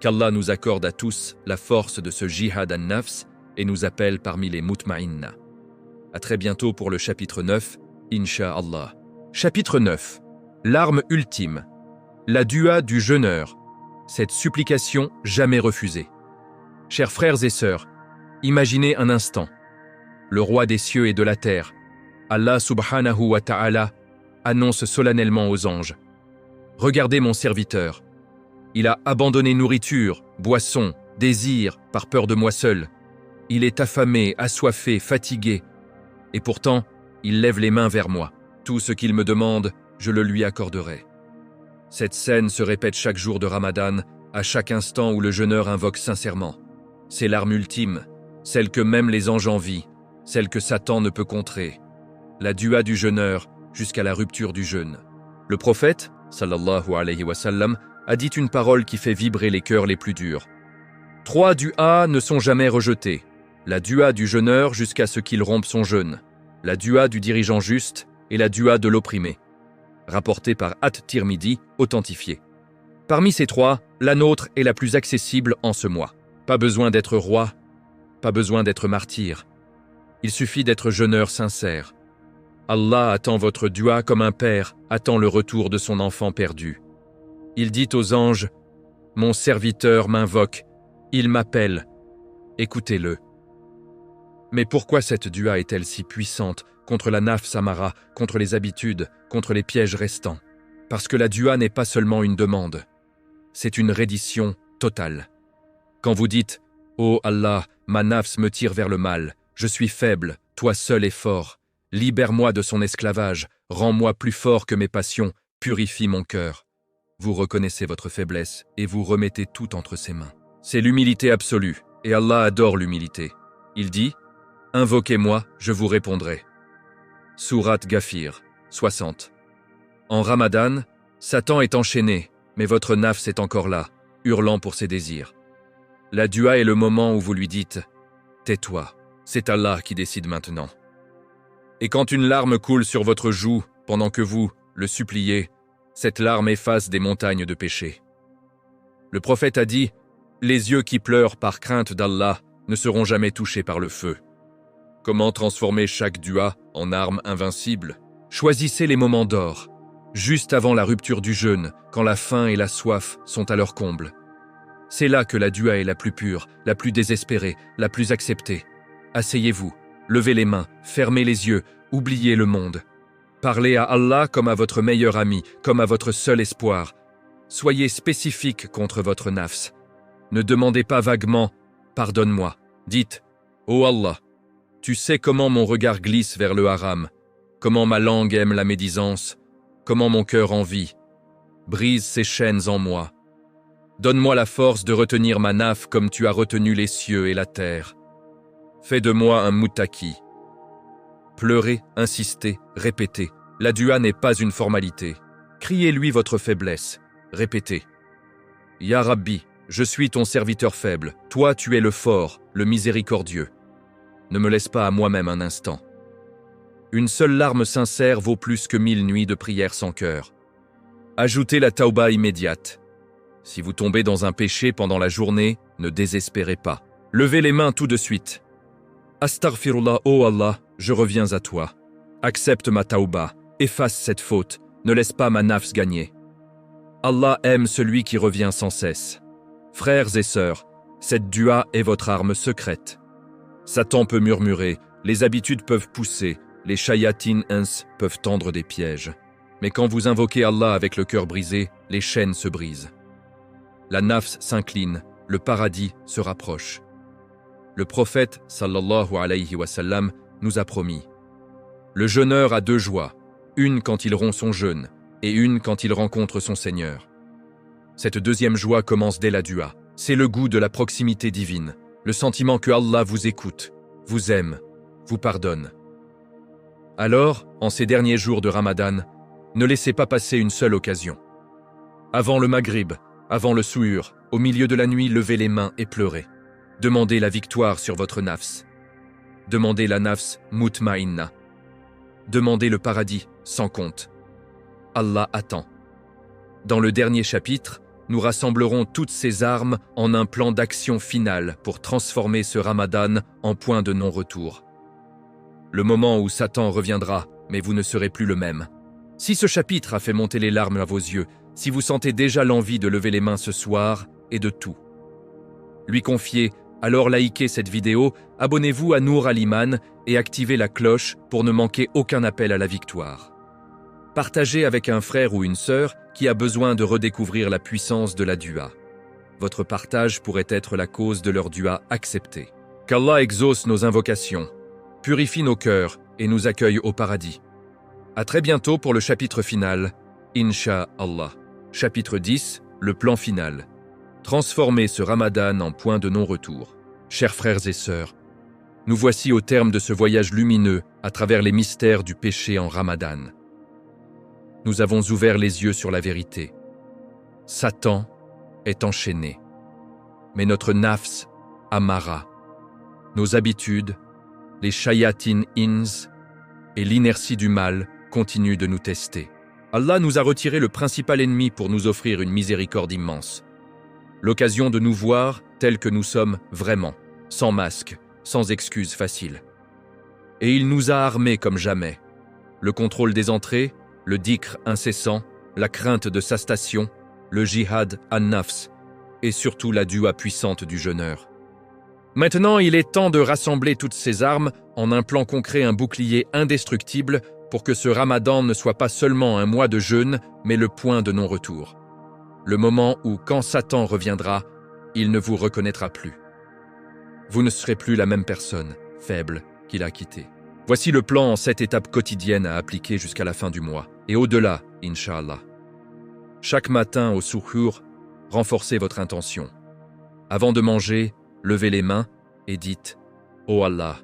Qu'Allah nous accorde à tous la force de ce jihad an-nafs et nous appelle parmi les mutma'inna. À très bientôt pour le chapitre 9, Inch'Allah. Chapitre 9. L'arme ultime. La dua du jeûneur. Cette supplication jamais refusée. Chers frères et sœurs, imaginez un instant. Le roi des cieux et de la terre, Allah subhanahu wa ta'ala, annonce solennellement aux anges. Regardez mon serviteur. Il a abandonné nourriture, boisson, désir par peur de moi seul. Il est affamé, assoiffé, fatigué. Et pourtant, il lève les mains vers moi. Tout ce qu'il me demande, je le lui accorderai. Cette scène se répète chaque jour de Ramadan à chaque instant où le jeûneur invoque sincèrement. C'est l'arme ultime, celle que même les anges envient, celle que Satan ne peut contrer. La dua du jeûneur jusqu'à la rupture du jeûne. Le prophète, sallallahu alayhi wa sallam, a dit une parole qui fait vibrer les cœurs les plus durs. 3 duas ne sont jamais rejetées. La dua du jeûneur jusqu'à ce qu'il rompe son jeûne. La dua du dirigeant juste et la dua de l'opprimé. Rapporté par At-Tirmidhi, authentifié. Parmi ces 3, la nôtre est la plus accessible en ce mois. Pas besoin d'être roi, pas besoin d'être martyr. Il suffit d'être jeûneur sincère. Allah attend votre dua comme un père attend le retour de son enfant perdu. Il dit aux anges, « Mon serviteur m'invoque, il m'appelle, écoutez-le. » Mais pourquoi cette dua est-elle si puissante contre la nafs amara, contre les habitudes, contre les pièges restants? Parce que la dua n'est pas seulement une demande, c'est une reddition totale. Quand vous dites « Oh Allah, ma nafs me tire vers le mal, je suis faible, toi seul es fort, libère-moi de son esclavage, rends-moi plus fort que mes passions, purifie mon cœur. » Vous reconnaissez votre faiblesse et vous remettez tout entre ses mains. C'est l'humilité absolue, et Allah adore l'humilité. Il dit « Invoquez-moi, je vous répondrai. » Sourate Ghafir, 60. En Ramadan, Satan est enchaîné, mais votre nafs est encore là, hurlant pour ses désirs. La dua est le moment où vous lui dites « Tais-toi, c'est Allah qui décide maintenant. » Et quand une larme coule sur votre joue, pendant que vous le suppliez, cette larme efface des montagnes de péché. Le prophète a dit « Les yeux qui pleurent par crainte d'Allah ne seront jamais touchés par le feu. » Comment transformer chaque dua en arme invincible? Choisissez les moments d'or, juste avant la rupture du jeûne, quand la faim et la soif sont à leur comble. C'est là que la dua est la plus pure, la plus désespérée, la plus acceptée. Asseyez-vous, levez les mains, fermez les yeux, oubliez le monde. Parlez à Allah comme à votre meilleur ami, comme à votre seul espoir. Soyez spécifique contre votre nafs. Ne demandez pas vaguement « Pardonne-moi ». Dites « Oh Allah, tu sais comment mon regard glisse vers le haram, comment ma langue aime la médisance, comment mon cœur envie. Brise ces chaînes en moi. Donne-moi la force de retenir ma nafs comme tu as retenu les cieux et la terre. Fais de moi un muttaqi. » Pleurez, insistez, répétez. La dua n'est pas une formalité. Criez-lui votre faiblesse. Répétez. « Ya Rabbi, je suis ton serviteur faible. Toi, tu es le fort, le miséricordieux. Ne me laisse pas à moi-même un instant. » Une seule larme sincère vaut plus que 1000 nuits de prière sans cœur. Ajoutez la tauba immédiate. Si vous tombez dans un péché pendant la journée, ne désespérez pas. Levez les mains tout de suite. Astaghfirullah, oh Allah, je reviens à toi. Accepte ma tauba, efface cette faute, ne laisse pas ma nafs gagner. Allah aime celui qui revient sans cesse. Frères et sœurs, cette dua est votre arme secrète. Satan peut murmurer, les habitudes peuvent pousser, les shayatin ins peuvent tendre des pièges. Mais quand vous invoquez Allah avec le cœur brisé, les chaînes se brisent. La nafs s'incline, le paradis se rapproche. Le prophète, sallallahu alayhi wa sallam, nous a promis. Le jeûneur a 2 joies, une quand il rompt son jeûne et une quand il rencontre son Seigneur. Cette deuxième joie commence dès la dua. C'est le goût de la proximité divine, le sentiment que Allah vous écoute, vous aime, vous pardonne. Alors, en ces derniers jours de Ramadan, ne laissez pas passer une seule occasion. Avant le maghrib, avant le souhur, au milieu de la nuit, levez les mains et pleurez. Demandez la victoire sur votre nafs. Demandez la nafs mutmainna. Demandez le paradis sans compte. Allah attend. Dans le dernier chapitre, nous rassemblerons toutes ces armes en un plan d'action final pour transformer ce Ramadan en point de non-retour. Le moment où Satan reviendra, mais vous ne serez plus le même. Si ce chapitre a fait monter les larmes à vos yeux, si vous sentez déjà l'envie de lever les mains ce soir et de tout lui confier, alors likez cette vidéo, abonnez-vous à Nour Al-Iman et activez la cloche pour ne manquer aucun appel à la victoire. Partagez avec un frère ou une sœur qui a besoin de redécouvrir la puissance de la dua. Votre partage pourrait être la cause de leur dua acceptée. Qu'Allah exauce nos invocations, purifie nos cœurs et nous accueille au paradis. À très bientôt pour le chapitre final, Inch'Allah. Chapitre 10, le plan final. Transformez ce Ramadan en point de non-retour. Chers frères et sœurs, nous voici au terme de ce voyage lumineux à travers les mystères du péché en Ramadan. Nous avons ouvert les yeux sur la vérité. Satan est enchaîné. Mais notre nafs, amara, nos habitudes, les shayatin ins et l'inertie du mal continuent de nous tester. Allah nous a retiré le principal ennemi pour nous offrir une miséricorde immense. L'occasion de nous voir tels que nous sommes vraiment, sans masque, sans excuses faciles. Et il nous a armés comme jamais. Le contrôle des entrées, le dhikr incessant, la crainte de sa station, le jihad an-nafs, et surtout la dua puissante du jeûneur. Maintenant, il est temps de rassembler toutes ces armes en un plan concret, un bouclier indestructible pour que ce Ramadan ne soit pas seulement un mois de jeûne, mais le point de non-retour. Le moment où, quand Satan reviendra, il ne vous reconnaîtra plus. Vous ne serez plus la même personne, faible, qu'il a quittée. Voici le plan en 7 étapes quotidiennes à appliquer jusqu'à la fin du mois, et au-delà, Inch'Allah. Chaque matin au suhour, renforcez votre intention. Avant de manger, levez les mains et dites « Ô Allah,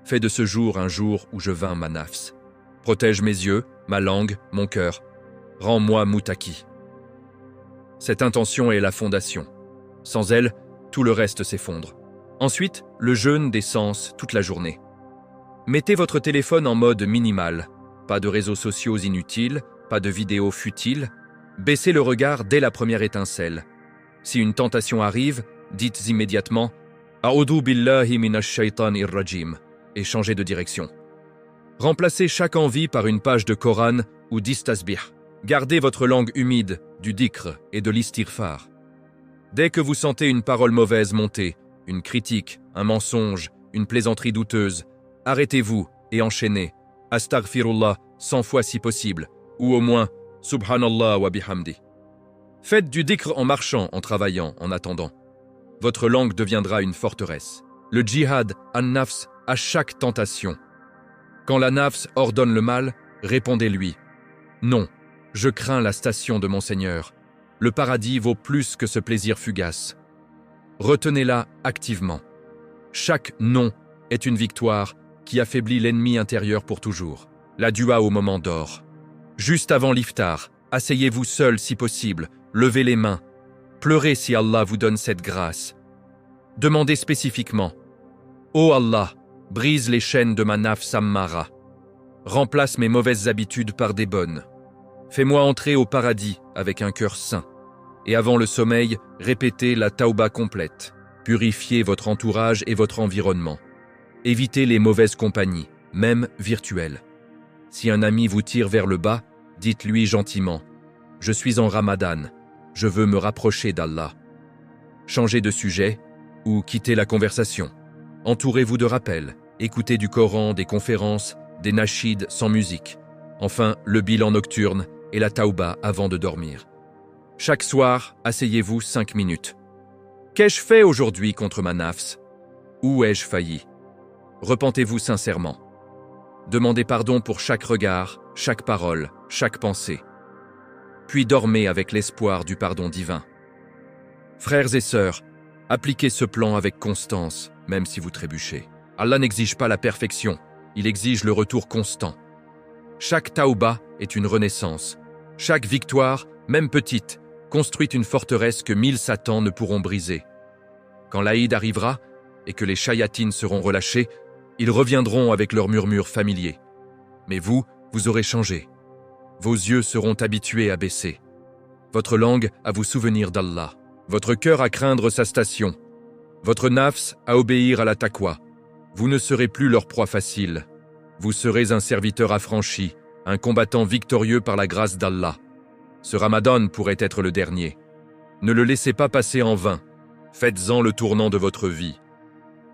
fais de ce jour un jour où je vains ma nafs. Protège mes yeux, ma langue, mon cœur. Rends-moi moutaki. » Cette intention est la fondation. Sans elle, tout le reste s'effondre. Ensuite, le jeûne des sens toute la journée. Mettez votre téléphone en mode minimal. Pas de réseaux sociaux inutiles, pas de vidéos futiles. Baissez le regard dès la première étincelle. Si une tentation arrive, dites immédiatement « A'udhu billahi minash shaitanir rajim » et changez de direction. Remplacez chaque envie par une page de Coran ou d'istasbih. Gardez votre langue humide, du dhikr et de l'istighfar. Dès que vous sentez une parole mauvaise monter, une critique, un mensonge, une plaisanterie douteuse, arrêtez-vous et enchaînez. Astaghfirullah 100 fois si possible, ou au moins Subhanallah wa bihamdi. Faites du dhikr en marchant, en travaillant, en attendant. Votre langue deviendra une forteresse. Le djihad an-nafs à chaque tentation. Quand la nafs ordonne le mal, répondez-lui. Non, je crains la station de mon Seigneur. Le paradis vaut plus que ce plaisir fugace. Retenez-la activement. Chaque non est une victoire qui affaiblit l'ennemi intérieur pour toujours. La dua au moment d'or. Juste avant l'iftar, asseyez-vous seul si possible, levez les mains. Pleurez si Allah vous donne cette grâce. Demandez spécifiquement. Ô Allah, brise les chaînes de ma nafs ammara. Remplace mes mauvaises habitudes par des bonnes. Fais-moi entrer au paradis avec un cœur saint. Et avant le sommeil, répétez la tauba complète. Purifiez votre entourage et votre environnement. Évitez les mauvaises compagnies, même virtuelles. Si un ami vous tire vers le bas, dites-lui gentiment « Je suis en Ramadan, je veux me rapprocher d'Allah ». Changez de sujet ou quittez la conversation. Entourez-vous de rappels, écoutez du Coran, des conférences, des nashids sans musique. Enfin, le bilan nocturne et la tauba avant de dormir. Chaque soir, asseyez-vous 5 minutes. Qu'ai-je fait aujourd'hui contre ma nafs? Où ai-je failli? Repentez-vous sincèrement. Demandez pardon pour chaque regard, chaque parole, chaque pensée. Puis dormez avec l'espoir du pardon divin. Frères et sœurs, appliquez ce plan avec constance, même si vous trébuchez. Allah n'exige pas la perfection, il exige le retour constant. Chaque tauba est une renaissance. Chaque victoire, même petite, construit une forteresse que 1000 satans ne pourront briser. Quand l'Aïd arrivera et que les shayatines seront relâchés, ils reviendront avec leurs murmures familiers. Mais vous, vous aurez changé. Vos yeux seront habitués à baisser. Votre langue à vous souvenir d'Allah. Votre cœur à craindre sa station. Votre nafs à obéir à la taqwa. Vous ne serez plus leur proie facile. Vous serez un serviteur affranchi, un combattant victorieux par la grâce d'Allah. Ce Ramadan pourrait être le dernier. Ne le laissez pas passer en vain. Faites-en le tournant de votre vie.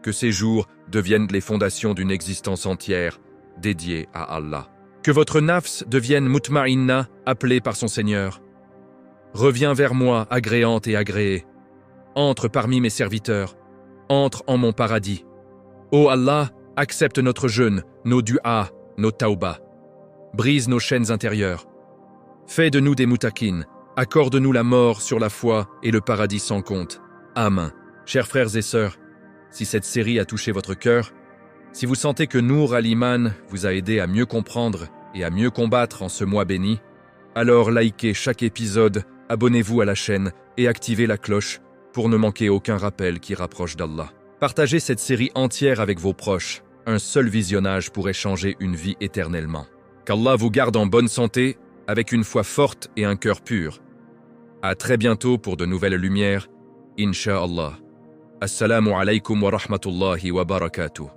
Que ces jours deviennent les fondations d'une existence entière dédiée à Allah. Que votre nafs devienne mutma'inna, appelée par son Seigneur. Reviens vers moi, agréante et agréée. Entre parmi mes serviteurs. Entre en mon paradis. Ô Allah, accepte notre jeûne, nos du'as, nos taubas. Brise nos chaînes intérieures. Fais de nous des moutakin, Accorde-nous la mort sur la foi et le paradis sans compte. Amen. Chers frères et sœurs, si cette série a touché votre cœur, si vous sentez que Nour al-Iman vous a aidé à mieux comprendre et à mieux combattre en ce mois béni, alors likez chaque épisode, abonnez-vous à la chaîne et activez la cloche pour ne manquer aucun rappel qui rapproche d'Allah. Partagez cette série entière avec vos proches. Un seul visionnage pourrait changer une vie éternellement. Qu'Allah vous garde en bonne santé, avec une foi forte et un cœur pur. À très bientôt pour de nouvelles lumières, Inch'Allah. Assalamu alaikum wa rahmatullahi wa barakatuh.